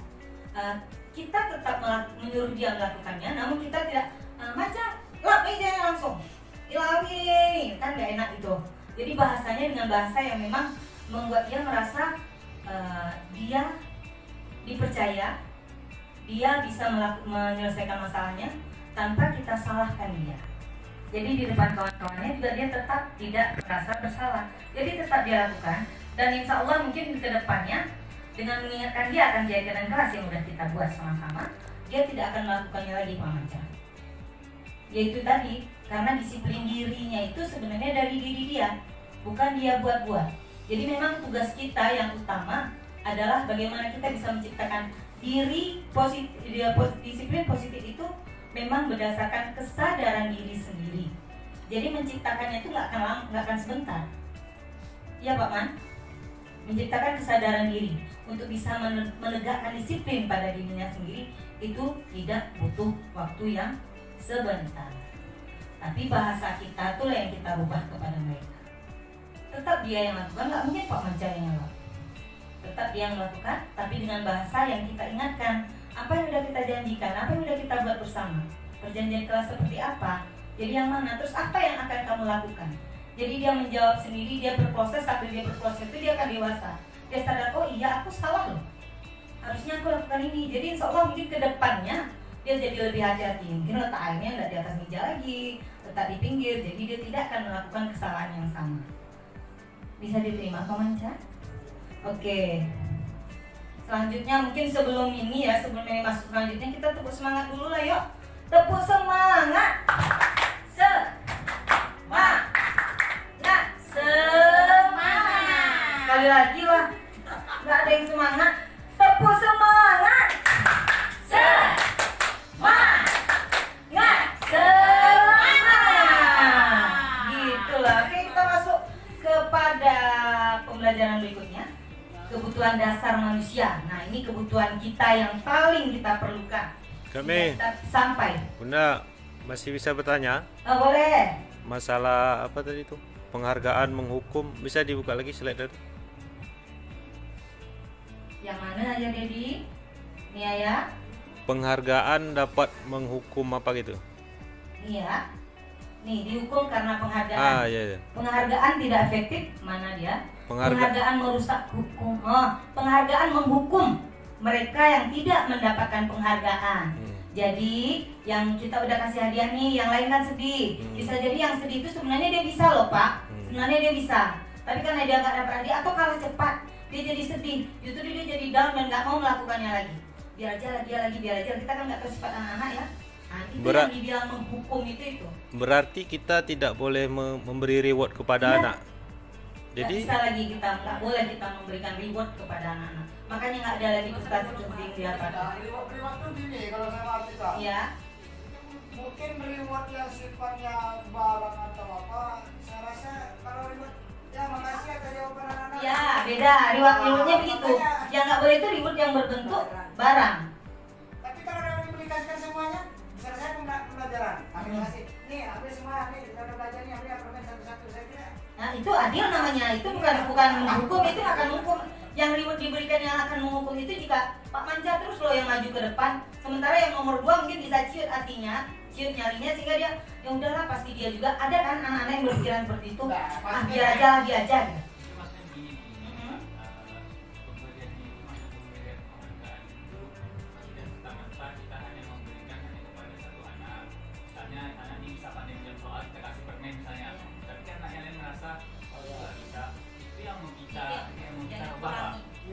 Kita tetap menyuruh dia melakukannya, namun kita tidak macam lap aja langsung ilangin, kan nggak enak itu. Jadi bahasanya dengan bahasa yang memang membuat dia merasa dia dipercaya, dia bisa menyelesaikan masalahnya tanpa kita salahkan dia. Jadi di depan kawan-kawannya juga dia tetap tidak merasa bersalah. Jadi tetap dia lakukan, dan insya Allah mungkin ke depannya dengan mengingatkan dia akan jajanan kelas yang sudah kita buat sama-sama, dia tidak akan melakukannya lagi Pak Manca. Yaitu tadi, karena disiplin dirinya itu sebenarnya dari diri dia, bukan dia buat-buat. Jadi memang tugas kita yang utama adalah bagaimana kita bisa menciptakan diri positif. Disiplin positif itu memang berdasarkan kesadaran diri sendiri. Jadi menciptakannya itu nggak akan sebentar. Ya Pak Man, menciptakan kesadaran diri untuk bisa menegakkan disiplin pada dirinya sendiri itu tidak butuh waktu yang sebentar. Tapi bahasa kita itulah yang kita rubah kepada mereka. Tetap dia yang lakukan, nggak mungkin Pak Manca yang lakukan. Tetap dia yang melakukan, tapi dengan bahasa yang kita ingatkan. Apa yang sudah kita janjikan, apa yang sudah kita buat bersama. Perjanjian kelas seperti apa, jadi yang mana, terus apa yang akan kamu lakukan. Jadi dia menjawab sendiri, dia berproses, sambil dia berproses itu dia akan dewasa. Dia sadar, oh iya aku salah loh, harusnya aku lakukan ini. Jadi insya Allah mungkin ke depannya dia jadi lebih hati-hati. Mungkin letak airnya nggak di atas meja lagi, letak di pinggir, jadi dia tidak akan melakukan kesalahan yang sama. Bisa diterima Pak Manca? Oke. Selanjutnya mungkin sebelum ini ya, sebelum ini masuk selanjutnya kita tepuk semangat dulu lah yuk. Tepuk semangat. Semangat. Sekali lagi lah. Nggak ada yang semangat. Tepuk semangat. Semangat. Gitulah. Oke, kita masuk kepada pembelajaran berikutnya. Kebutuhan dasar manusia. Nah, ini kebutuhan kita yang paling kita perlukan. Kami Sampai. Bunda masih bisa bertanya? Boleh. Masalah apa tadi itu? Penghargaan menghukum, bisa dibuka lagi slide itu? Yang mana aja Dedi? Nih ya. Penghargaan dapat menghukum apa gitu? Nih ya. Nih, dihukum karena penghargaan. Iya. Penghargaan tidak efektif, mana dia? Penghargaan merusak hukum. Penghargaan menghukum mereka yang tidak mendapatkan penghargaan. Jadi yang kita udah kasih hadiah nih, yang lain kan sedih. Bisa jadi yang sedih itu sebenarnya dia bisa loh Pak. Sebenarnya dia bisa. Tapi karena dia nggak dapat hadiah atau kalah cepat, dia jadi sedih. Justru dia jadi down dan nggak mau melakukannya lagi. Biar aja. Kita kan nggak tahu sifat anak-anak ya. Nah, itu yang dibilang menghukum itu. Berarti kita tidak boleh memberi reward kepada anak. Jadi bisa lagi kita nggak boleh kita memberikan reward kepada anak-anak. Makanya nggak ada lagi prestasi penting di apa. Reward itu gini kalau saya artikan. Iya. Mungkin reward yang sifatnya barang atau apa, saya rasa kalau reward ya makasih atas jawaban anak-anak. Ya beda. Rewardnya begitu. Yang nggak boleh itu reward yang berbentuk barang. Tapi kalau yang diberikan semuanya, misalnya saya pembelajaran, ambil kasih. Nih ambil semua, nih kita belajar nih, ambil permen satu-satu saya kira. Nah itu adil namanya, itu bukan menghukum, itu akan menghukum. Yang reward diberikan yang akan menghukum itu jika Pak Manca terus loh yang maju ke depan. Sementara yang nomor 2 mungkin bisa ciut hatinya, ciut nyalinya sehingga dia ya udahlah pasti dia juga ada kan anak-anak yang berpikiran seperti itu. Biar aja.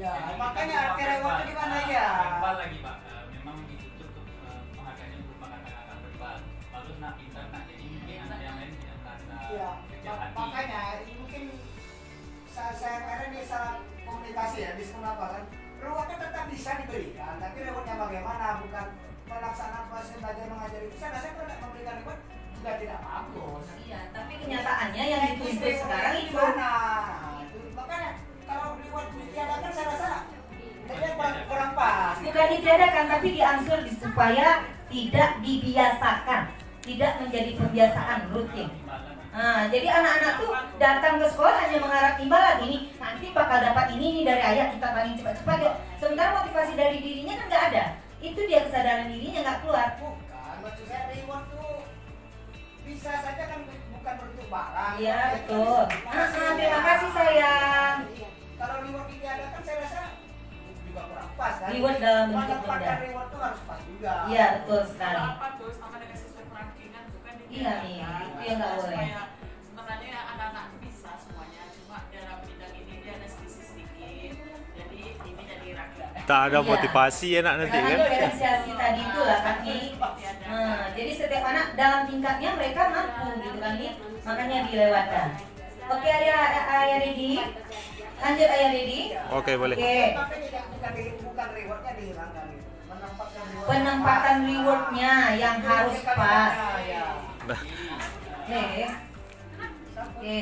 Ya, makanya arti reward itu di mana ya? Verbal lagi Pak, memang ditutup penghargaannya berupa kata-kata verbal. Bagus nak pintar nak, jadi mungkin anak yang lain tidak merasa Ya, kecil hati. makanya ini mungkin saya karena dia salah komunikasi ya, diskusi apa kan? Rewardnya tetap bisa diberikan, tapi rewardnya bagaimana? Bukan pelaksanaan proses belajar mengajar itu. Saya rasa kalau tidak memberikan reward juga tidak bagus. Iya, tapi kenyataannya yang dituntut sekarang itu. Makanya kalau reward ditiadakan saya rasa jadi kurang pas. Bukan ditiadakan, tapi diangsur supaya tidak dibiasakan, tidak menjadi kebiasaan rutin. Nah, jadi anak-anak tuh datang ke sekolah hanya mengharap imbalan ini nanti bakal dapat ini nih dari ayah, kita paling cepat-cepat ya. Sementara motivasi dari dirinya kan nggak ada. Itu dia kesadaran dirinya nggak keluar. Bukan, maksud saya reward tuh bisa saja kan bukan bentuk barang. Iya betul. Terima kasih sayang. Kalau reward ditiadakan saya rasa juga kurang pas kan. Reward dalam bentuk Menempatkan benda. reward tuh harus pas juga. Iya betul sekali. Apa tuh sama dengan sistem perancingan tuh kan Iya nih, itu yang nggak boleh. Supaya sebenarnya anak-anak tuh bisa semuanya, cuma dalam bidang ini dia ada sedikit. Jadi ini jadi rakyat. Tak ada Iya. motivasi enak nanti Karena kan. diferensiasi tadi itulah kaki. Jadi setiap anak dalam tingkatnya mereka mampu gitu kan nih, makanya dilewatkan. Oke ayah ready? Lanjut ayah ready? Oke, boleh. Oke. Tapi bukan rewardnya dihilangkan itu. Menempatkan reward. Penempatan rewardnya yang harus pas. Ya. Oke. Oke.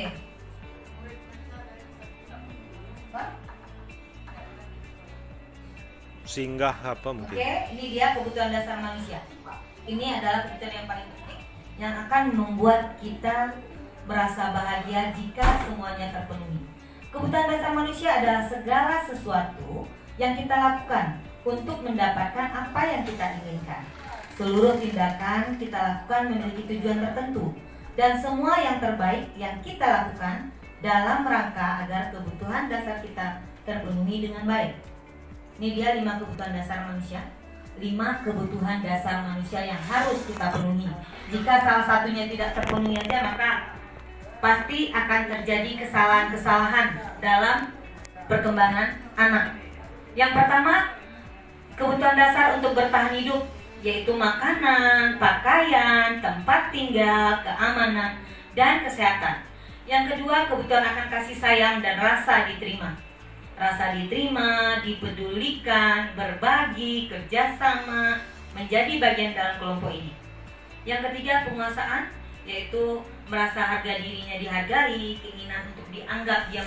Singgah apa mungkin? Oke, ini dia kebutuhan dasar manusia. Ini adalah kebutuhan yang paling penting yang akan membuat kita merasa bahagia jika semuanya terpenuhi. Kebutuhan dasar manusia adalah segala sesuatu yang kita lakukan untuk mendapatkan apa yang kita inginkan. Seluruh tindakan kita lakukan memiliki tujuan tertentu dan semua yang terbaik yang kita lakukan dalam rangka agar kebutuhan dasar kita terpenuhi dengan baik. Ini dia 5 kebutuhan dasar manusia. 5 kebutuhan dasar manusia yang harus kita penuhi. Jika salah satunya tidak terpenuhi aja, maka pasti akan terjadi kesalahan-kesalahan dalam perkembangan anak. Yang pertama, kebutuhan dasar untuk bertahan hidup, yaitu makanan, pakaian, tempat tinggal, keamanan, dan kesehatan. Yang kedua, kebutuhan akan kasih sayang dan rasa diterima. Rasa diterima, dipedulikan, berbagi, kerjasama, menjadi bagian dalam kelompok ini. Yang ketiga, penguasaan, yaitu merasa harga dirinya dihargai, keinginan untuk dianggap dia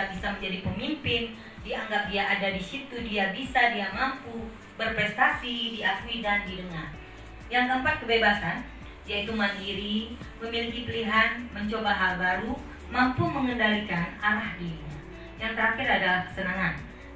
bisa menjadi pemimpin, dianggap dia ada di situ, dia bisa, dia mampu, berprestasi, diakui dan didengar. Yang keempat, kebebasan, yaitu mandiri, memiliki pilihan, mencoba hal baru, mampu mengendalikan arah dirinya. Yang terakhir adalah kesenangan,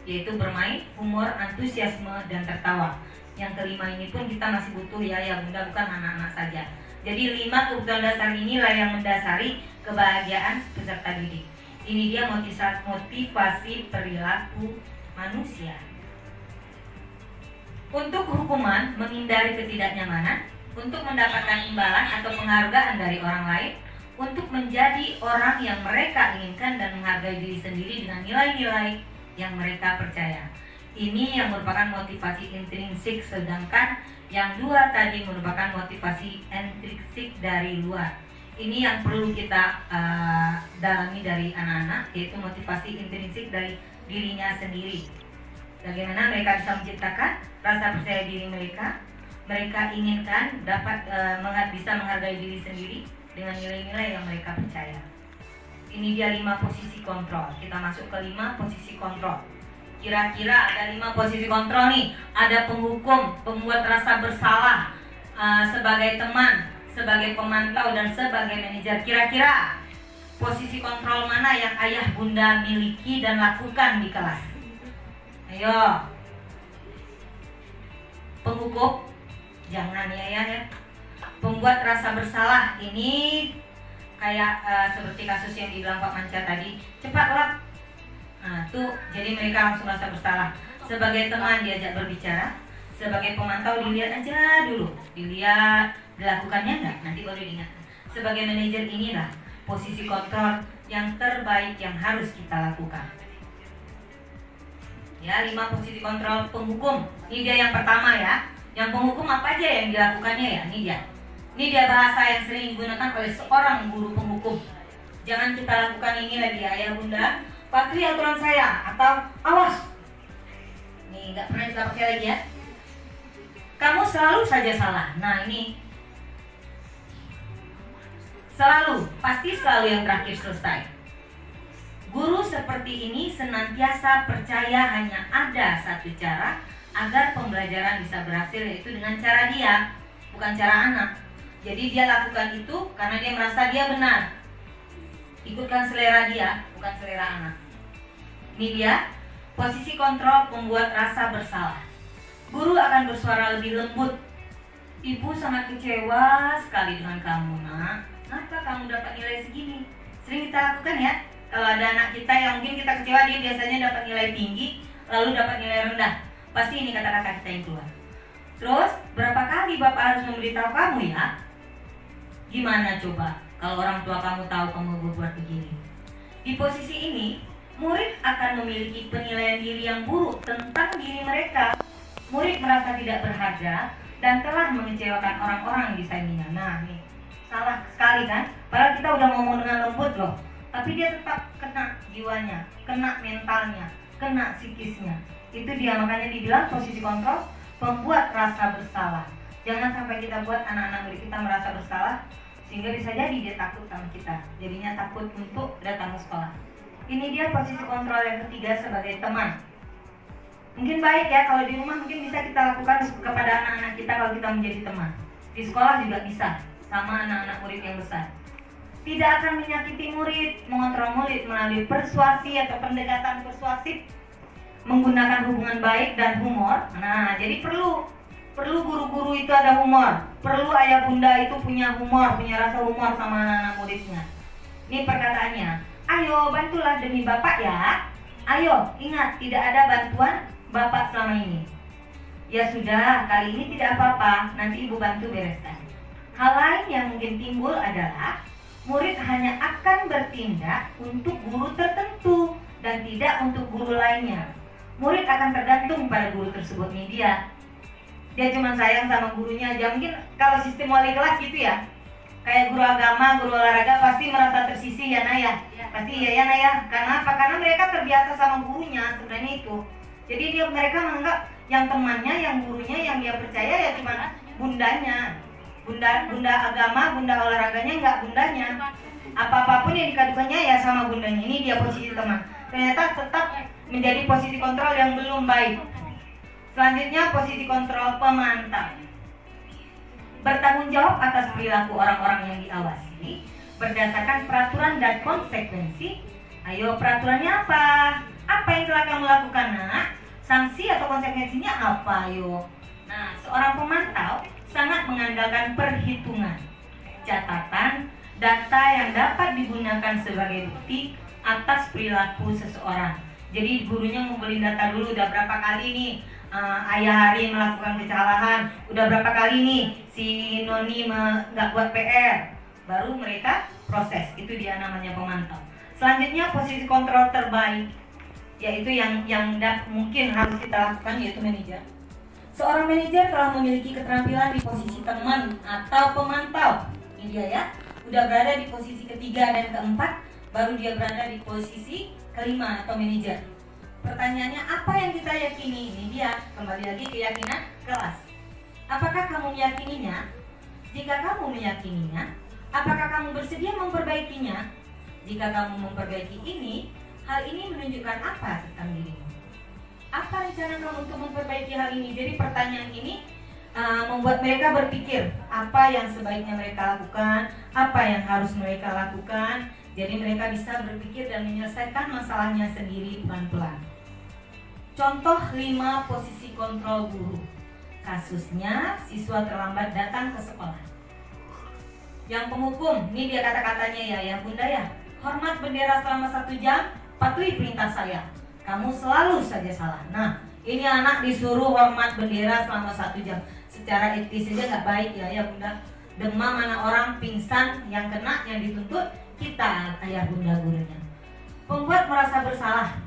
yaitu bermain, humor, antusiasme, dan tertawa. Yang kelima ini pun kita masih butuh ya bunda, bukan anak-anak saja. Jadi 5 kebutuhan dasar inilah yang mendasari kebahagiaan peserta didik. Ini dia motivasi perilaku manusia. Untuk hukuman, menghindari ketidaknyamanan, untuk mendapatkan imbalan atau penghargaan dari orang lain, untuk menjadi orang yang mereka inginkan dan menghargai diri sendiri dengan nilai-nilai yang mereka percaya. Ini yang merupakan motivasi intrinsik, sedangkan yang 2 tadi merupakan motivasi intrinsik dari luar. Ini yang perlu kita dalami dari anak-anak, yaitu motivasi intrinsik dari dirinya sendiri. Bagaimana mereka bisa menciptakan rasa percaya diri mereka inginkan dapat bisa menghargai diri sendiri dengan nilai-nilai yang mereka percaya. Ini dia 5 posisi kontrol. Kita masuk ke 5 posisi kontrol. Kira-kira ada 5 posisi kontrol nih. Ada penghukum, pembuat rasa bersalah, sebagai teman, sebagai pemantau, dan sebagai manajer. Kira-kira posisi kontrol mana yang ayah bunda miliki dan lakukan di kelas? Ayo. Penghukum, jangan ya. Pembuat rasa bersalah, ini kayak seperti kasus yang dibilang Pak Manca tadi, cepatlah. Nah, tuh jadi mereka langsung rasa bersalah. Sebagai teman diajak berbicara, sebagai pemantau dilihat aja dulu, dilihat dilakukannya enggak, nanti baru diingat. Sebagai manajer inilah posisi kontrol yang terbaik yang harus kita lakukan. Ya, 5 posisi kontrol penghukum. Ini dia yang pertama ya. Yang penghukum apa aja yang dilakukannya ya? Ini dia bahasa yang sering digunakan oleh seorang guru penghukum. Jangan kita lakukan ini lagi ayah bunda, patuhi aturan saya, atau awas. Nih nggak pernah kita pakai lagi ya. Kamu selalu saja salah. Nah ini pasti selalu yang terakhir selesai. Guru seperti ini senantiasa percaya hanya ada satu cara agar pembelajaran bisa berhasil, yaitu dengan cara dia, bukan cara anak. Jadi dia lakukan itu karena dia merasa dia benar. Ikutkan selera dia, bukan selera anak. Ini dia, posisi kontrol membuat rasa bersalah. Guru akan bersuara lebih lembut. Ibu sangat kecewa sekali dengan kamu, nak. Kenapa kamu dapat nilai segini? Sering kita lakukan ya. Kalau ada anak kita yang mungkin kita kecewa, dia biasanya dapat nilai tinggi, lalu dapat nilai rendah. Pasti ini kata-kata kita yang keluar. Terus, berapa kali Bapak harus memberitahu kamu ya? Gimana coba kalau orang tua kamu tahu kamu berbuat begini? Di posisi ini, murid akan memiliki penilaian diri yang buruk tentang diri mereka. Murid merasa tidak berharga dan telah mengecewakan orang-orang yang disayanginya. Nah, nih, salah sekali kan? Padahal kita udah ngomong dengan lembut loh. Tapi dia tetap kena jiwanya, kena mentalnya, kena psikisnya. Itu dia, makanya dibilang posisi kontrol membuat rasa bersalah. Jangan sampai kita buat anak-anak murid kita merasa bersalah, sehingga bisa jadi dia takut sama kita. Jadinya takut untuk datang ke sekolah. Ini dia posisi kontrol yang ketiga sebagai teman. Mungkin baik ya, kalau di rumah mungkin bisa kita lakukan kepada anak-anak kita kalau kita menjadi teman. Di sekolah juga bisa, sama anak-anak murid yang besar. Tidak akan menyakiti murid, mengontrol murid melalui persuasi atau pendekatan persuasif, menggunakan hubungan baik dan humor. Nah, jadi perlu guru-guru itu ada humor. Perlu ayah bunda itu punya humor, punya rasa humor sama anak-anak muridnya. Ini perkataannya, ayo bantulah demi Bapak ya. Ayo, ingat tidak ada bantuan Bapak selama ini. Ya sudah, kali ini tidak apa-apa, nanti Ibu bantu bereskan. Hal lain yang mungkin timbul adalah murid hanya akan bertindak untuk guru tertentu dan tidak untuk guru lainnya. Murid akan tergantung pada guru tersebut nih dia cuma sayang sama gurunya aja. Mungkin kalau sistem wali kelas gitu ya, kayak guru agama, guru olahraga pasti merasa tersisih ya Naya. Pasti ya Naya. Karena apa? Karena mereka terbiasa sama gurunya sebenarnya itu. Jadi mereka menganggap yang temannya, yang gurunya, yang dia percaya ya cuma bundanya. Bunda agama, bunda olahraganya nggak bundanya. Apapun yang dikadukannya ya sama bundanya. Ini dia posisi teman. Ternyata tetap menjadi posisi kontrol yang belum baik. Selanjutnya posisi kontrol pemantau. Bertanggung jawab atas perilaku orang-orang yang diawasi berdasarkan peraturan dan konsekuensi. Ayo, peraturannya apa? Apa yang telah kamu lakukan, nak? Sanksi atau konsekuensinya apa, ayo? Nah, seorang pemantau sangat mengandalkan perhitungan, catatan, data yang dapat digunakan sebagai bukti atas perilaku seseorang. Jadi gurunya ngumpulin data dulu, udah berapa kali nih Ayah Hari melakukan kesalahan, udah berapa kali nih si Noni nggak buat PR, baru mereka proses. Itu dia namanya pemantau. Selanjutnya posisi kontrol terbaik, yaitu yang mungkin harus kita lakukan, yaitu manajer. Seorang manajer telah memiliki keterampilan di posisi teman atau pemantau. Ini dia ya, udah berada di posisi ketiga dan keempat, baru dia berada di posisi kelima atau manajer. Pertanyaannya, apa yang kita yakini? Ini dia, kembali lagi keyakinan kelas. Apakah kamu meyakininya? Jika kamu meyakininya, apakah kamu bersedia memperbaikinya? Jika kamu memperbaiki ini, hal ini menunjukkan apa tentang dirimu? Apa rencana kamu untuk memperbaiki hal ini? Jadi pertanyaan ini membuat mereka berpikir apa yang sebaiknya mereka lakukan, apa yang harus mereka lakukan. Jadi mereka bisa berpikir dan menyelesaikan masalahnya sendiri pelan-pelan. Contoh 5 posisi kontrol guru. Kasusnya, siswa terlambat datang ke sekolah. Yang penghukum, ini dia kata-katanya ya bunda ya. Hormat bendera selama 1 jam, patuhi perintah saya. Kamu selalu saja salah. Nah, ini anak disuruh hormat bendera selama 1 jam. Secara etis saja nggak baik ya bunda. Demam anak orang pingsan, yang kena, yang dituntut kita ayah bunda gurunya. Pembuat merasa bersalah.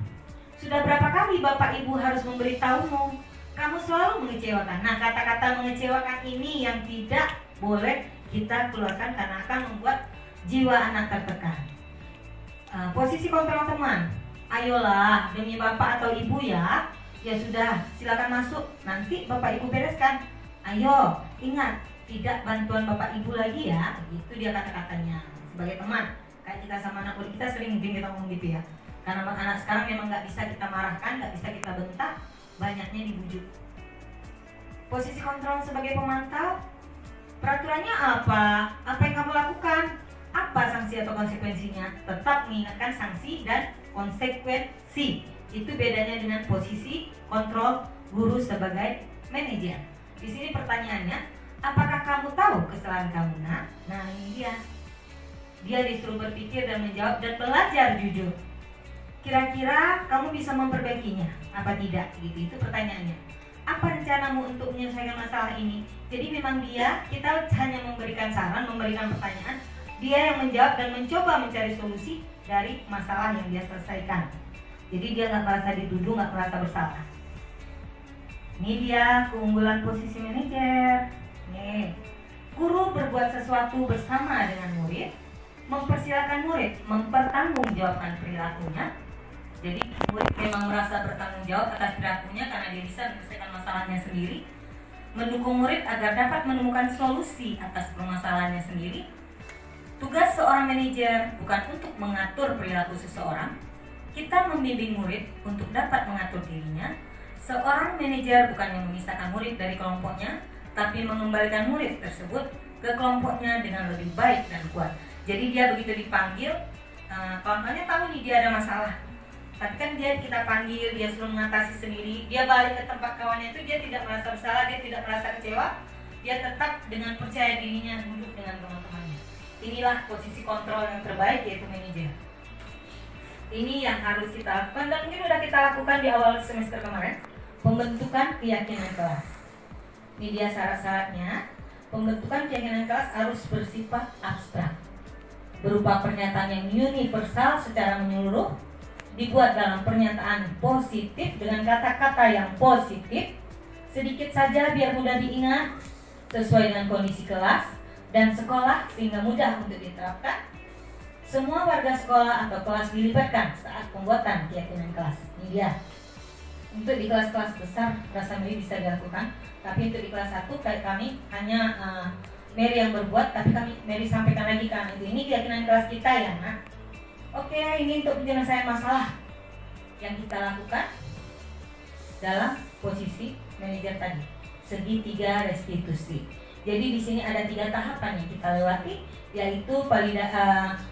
Sudah berapa kali bapak ibu harus memberitahumu? Kamu selalu mengecewakan. Nah, kata-kata mengecewakan ini yang tidak boleh kita keluarkan karena akan membuat jiwa anak tertekan. Posisi kontrol teman. Ayolah demi bapak atau ibu ya. Ya sudah, silakan masuk. Nanti bapak ibu bereskan. Ayo, ingat tidak bantuan bapak ibu lagi ya. Itu dia kata-katanya sebagai teman. Kayak kita sama anak murid kita sering mungkin kita ngomong gitu ya. Karena anak sekarang memang nggak bisa kita marahkan, nggak bisa kita bentak, banyaknya dibujuk. Posisi kontrol sebagai pemantau. Peraturannya apa? Apa yang kamu lakukan? Apa sanksi atau konsekuensinya? Tetap mengingatkan sanksi dan konsekuensi. Itu bedanya dengan posisi kontrol guru sebagai manajer. Di sini pertanyaannya, apakah kamu tahu kesalahan kamu, nak? Nah, ini dia. Dia disuruh berpikir dan menjawab dan belajar jujur. Kira-kira kamu bisa memperbaikinya apa tidak? Gitu. Itu pertanyaannya. Apa rencanamu untuk menyelesaikan masalah ini? Jadi memang kita hanya memberikan saran, memberikan pertanyaan, dia yang menjawab dan mencoba mencari solusi dari masalah yang dia selesaikan. Jadi dia nggak merasa dituduh, nggak merasa bersalah. Ini dia keunggulan posisi manajer. Nih, guru berbuat sesuatu bersama dengan murid, mempersilahkan murid mempertanggungjawabkan perilakunya. Jadi murid memang merasa bertanggung jawab atas perilakunya karena dia bisa menyelesaikan masalahnya sendiri. Mendukung murid agar dapat menemukan solusi atas permasalahannya sendiri. Tugas seorang manajer bukan untuk mengatur perilaku seseorang. Kita membimbing murid untuk dapat mengatur dirinya. Seorang manajer bukannya memisahkan murid dari kelompoknya, tapi mengembalikan murid tersebut ke kelompoknya dengan lebih baik dan kuat. Jadi dia begitu dipanggil, kawan-kawannya tahu nih dia ada masalah. Tapi kan kita panggil, dia suruh mengatasi sendiri. Dia balik ke tempat kawannya itu, dia tidak merasa bersalah, dia tidak merasa kecewa. Dia tetap dengan percaya dirinya duduk dengan teman-temannya. Inilah posisi kontrol yang terbaik, yaitu manajer. Ini yang harus kita lakukan dan mungkin sudah kita lakukan di awal semester kemarin. Pembentukan keyakinan kelas. Ini dia syarat-syaratnya. Pembentukan keyakinan kelas harus bersifat abstrak, berupa pernyataan yang universal secara menyeluruh, dibuat dalam pernyataan positif dengan kata-kata yang positif, sedikit saja biar mudah diingat, sesuai dengan kondisi kelas dan sekolah sehingga mudah untuk diterapkan. Semua warga sekolah atau kelas dilibatkan saat pembuatan keyakinan kelas. Ini dia. Untuk di kelas-kelas besar rasa Mary bisa dilakukan, tapi untuk di kelas 1 kayak kami hanya Mary yang berbuat, tapi Mary sampaikan lagi ke anak itu. Ini keyakinan kelas kita ya, nak. Oke, ini untuk penyelesaian masalah yang kita lakukan dalam posisi manajer tadi. Segitiga restitusi. Jadi di sini ada 3 tahapan yang kita lewati, yaitu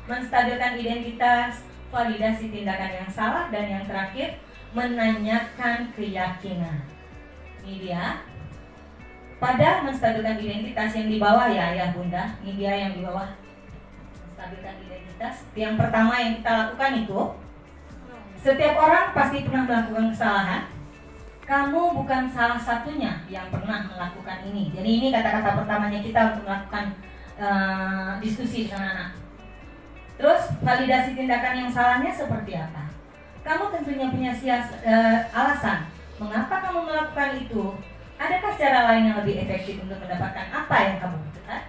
menstabilkan identitas, validasi tindakan yang salah, dan yang terakhir menanyakan keyakinan. Ini dia. Pada menstabilkan identitas yang di bawah ya ayah bunda, ini dia yang di bawah. Menstabilkan identitas. Yang pertama yang kita lakukan itu, setiap orang pasti pernah melakukan kesalahan. Kamu bukan salah satunya yang pernah melakukan ini. Jadi ini kata-kata pertamanya kita untuk melakukan diskusi dengan anak. Terus validasi tindakan yang salahnya seperti apa? Kamu tentunya punya alasan mengapa kamu melakukan itu. Adakah cara lain yang lebih efektif untuk mendapatkan apa yang kamu butuhkan?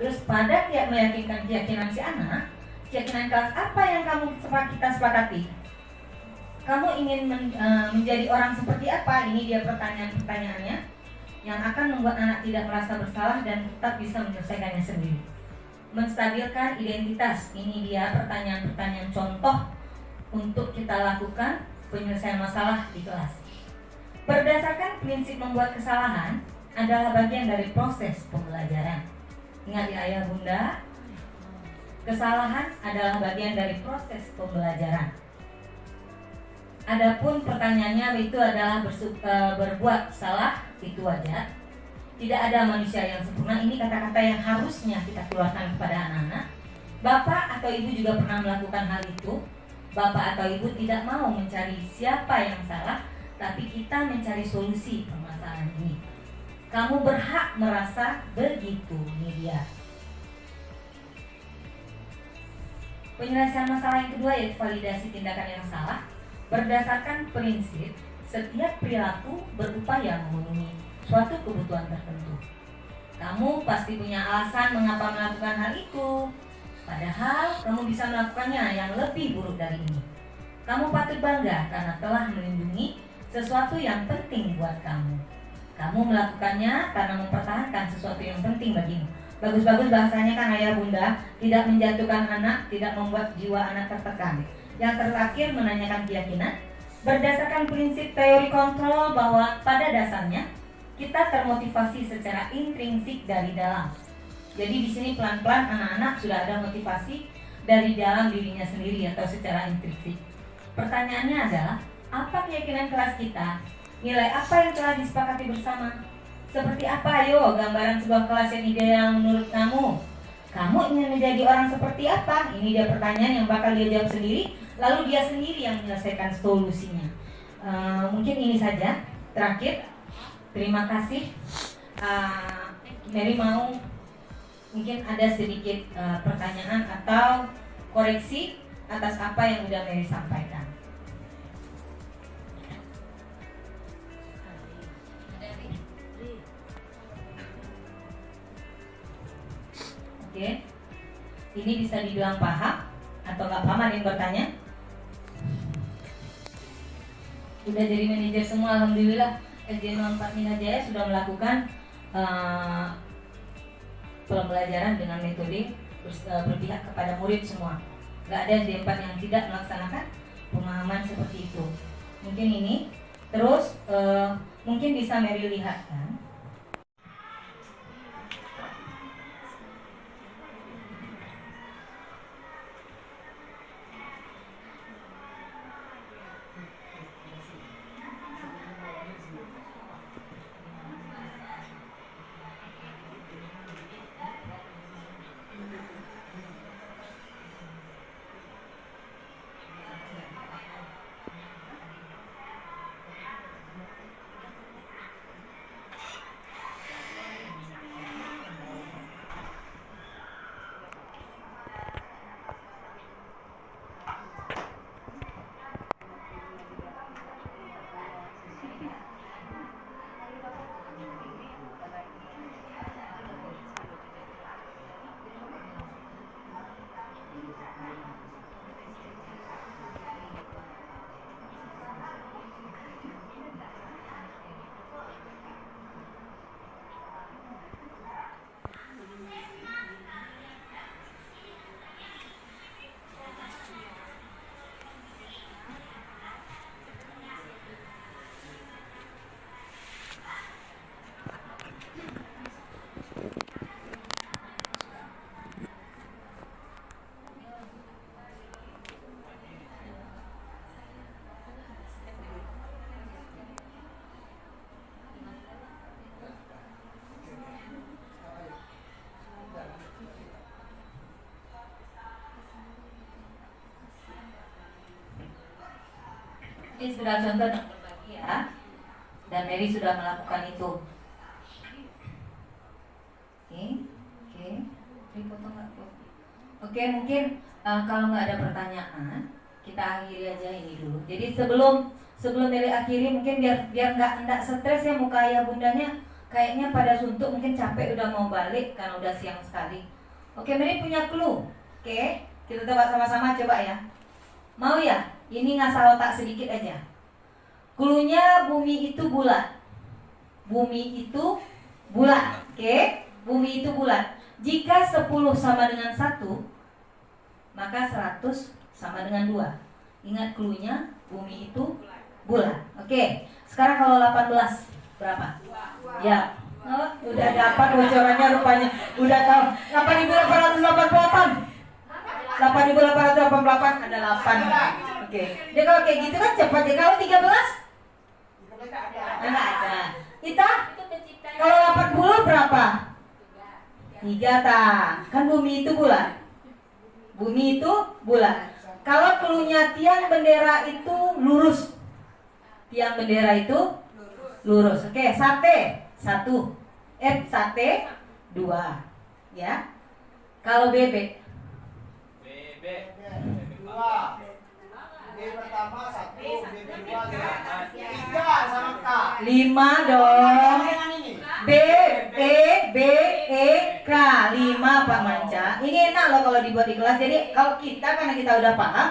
Terus pada meyakinkan keyakinan si anak, keyakinan kelas apa yang kita sepakati? Kamu ingin menjadi orang seperti apa? Ini dia pertanyaan-pertanyaannya yang akan membuat anak tidak merasa bersalah dan tetap bisa menyelesaikannya sendiri. Menstabilkan identitas. Ini dia pertanyaan-pertanyaan contoh untuk kita lakukan penyelesaian masalah di kelas. Berdasarkan prinsip membuat kesalahan adalah bagian dari proses pembelajaran. Ingat ya ayah bunda, kesalahan adalah bagian dari proses pembelajaran. Adapun pertanyaannya itu adalah berbuat salah itu wajar. Tidak ada manusia yang sempurna. Ini kata-kata yang harusnya kita keluarkan kepada anak-anak. Bapak atau ibu juga pernah melakukan hal itu. Bapak atau ibu tidak mau mencari siapa yang salah, tapi kita mencari solusi permasalahan ini. Kamu berhak merasa begitu. Ini dia. Penyelesaian masalah yang kedua yaitu validasi tindakan yang salah. Berdasarkan prinsip, setiap perilaku berupaya memenuhi suatu kebutuhan tertentu. Kamu pasti punya alasan mengapa melakukan hal itu. Padahal kamu bisa melakukannya yang lebih buruk dari ini. Kamu patut bangga karena telah melindungi sesuatu yang penting buat kamu. Kamu melakukannya karena mempertahankan sesuatu yang penting bagimu. Bagus-bagus bahasanya kan ayah bunda, tidak menjatuhkan anak, tidak membuat jiwa anak tertekan. Yang terakhir menanyakan keyakinan. Berdasarkan prinsip teori kontrol bahwa pada dasarnya kita termotivasi secara intrinsik dari dalam. Jadi di sini pelan-pelan anak-anak sudah ada motivasi dari dalam dirinya sendiri atau secara intrinsik. Pertanyaannya adalah, apa keyakinan kelas kita? Nilai apa yang telah disepakati bersama? Seperti apa, ayo, gambaran sebuah kelas yang ideal menurut kamu? Kamu ingin menjadi orang seperti apa? Ini dia pertanyaan yang bakal dia jawab sendiri, lalu dia sendiri yang menyelesaikan solusinya. Mungkin ini saja. Terakhir, terima kasih. Mary mau mungkin ada sedikit pertanyaan atau koreksi atas apa yang sudah Mary sampaikan. Oke, ini bisa dibilang paham atau nggak paham? Ada yang bertanya? Udah jadi manajer semua, alhamdulillah. SDN 04 Minajaya sudah melakukan pembelajaran dengan metode berpihak kepada murid semua. Nggak ada SDN 4 yang tidak melaksanakan pemahaman seperti itu. Mungkin ini. Terus mungkin bisa Mary lihat kan. Ini sudah contoh dan berbagi ya. Dan Mary sudah melakukan itu. Oke. Dipotong nggak? Oke, mungkin kalau nggak ada pertanyaan, kita akhiri aja ini dulu. Jadi sebelum Mary akhiri, mungkin biar nggak stres ya muka ayah bundanya. Kayaknya pada suntuk, mungkin capek udah mau balik karena udah siang sekali. Oke, Mary punya clue. Oke, kita tebak sama-sama coba ya. Mau ya? Ini ngasah otak sedikit aja. Cluenya bumi itu bulat. Bumi itu bulat. Oke? Bumi itu bulat. Jika 10 sama dengan 1, maka 100 sama dengan 2. Ingat cluenya, bumi itu bulat. Oke. Sekarang kalau 18 berapa? Ya. Oh, udah dapat bocorannya rupanya. Udah tahu. 8.888. 8.888 ada 8. Oke. Jadi kalau kayak gitu kan cepat ya. Kalau 13? Enggak ada. Kita? Kalau 80 berapa? 3 ta. Kan bumi itu bulat. Bumi itu bulat. Kalau cluenya tiang bendera itu lurus. Tiang bendera itu lurus. Oke, sate 1. Sate 2. Ya. Kalau bebek? bebek 2. B pertama 1, B kedua 3 sama K. 5 dong. Yang ini. B E K 5 Pak Manca. Ini enak loh kalau dibuat di kelas. Jadi kalau kita karena kita udah paham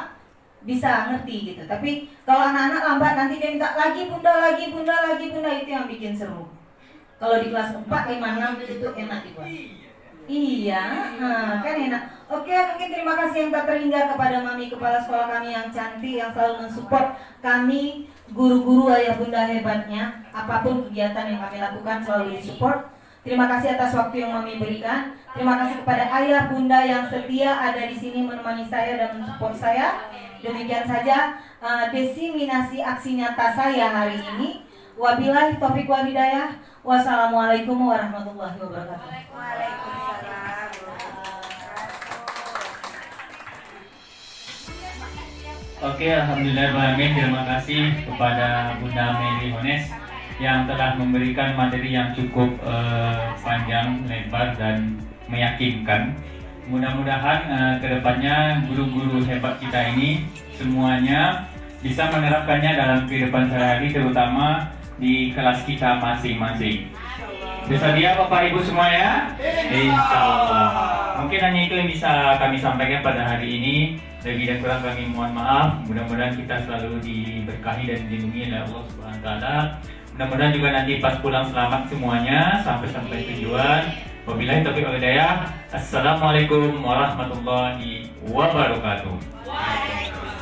bisa ngerti gitu. Tapi kalau anak-anak lambat nanti dia minta lagi bunda itu yang bikin seru. Kalau di kelas 4, 5, 6 itu enak dibuat. Iya, kan enak. Oke, mungkin terima kasih yang tak terhingga kepada Mami kepala sekolah kami yang cantik, yang selalu mensupport kami, guru-guru ayah bunda hebatnya. Apapun kegiatan yang kami lakukan selalu disupport. Terima kasih atas waktu yang Mami berikan. Terima kasih kepada ayah bunda yang setia ada di sini menemani saya dan mensupport saya. Demikian saja diseminasi aksi nyata saya hari ini. Wabillahi taufiq wal hidayah. Wassalamualaikum warahmatullahi wabarakatuh. Waalaikumsalam. Oke, alhamdulillah, terima kasih kepada Bunda Mary Hones yang telah memberikan materi yang cukup panjang, lebar, dan meyakinkan. Mudah-mudahan kedepannya guru-guru hebat kita ini semuanya bisa menerapkannya dalam kehidupan sehari-hari, terutama di kelas kita masing-masing. Bersedia Bapak Ibu semua ya? Insya Allah. Mungkin hanya itu yang bisa kami sampaikan pada hari ini. Lebih dan kurang kami mohon maaf. Mudah-mudahan kita selalu diberkahi dan dilindungi oleh Allah Subhanahu wa taala. Mudah-mudahan juga nanti pas pulang selamat semuanya sampai tujuan. Wabillahi taufiq wal hidayah. Assalamualaikum warahmatullahi wabarakatuh. Waalaikumsalam.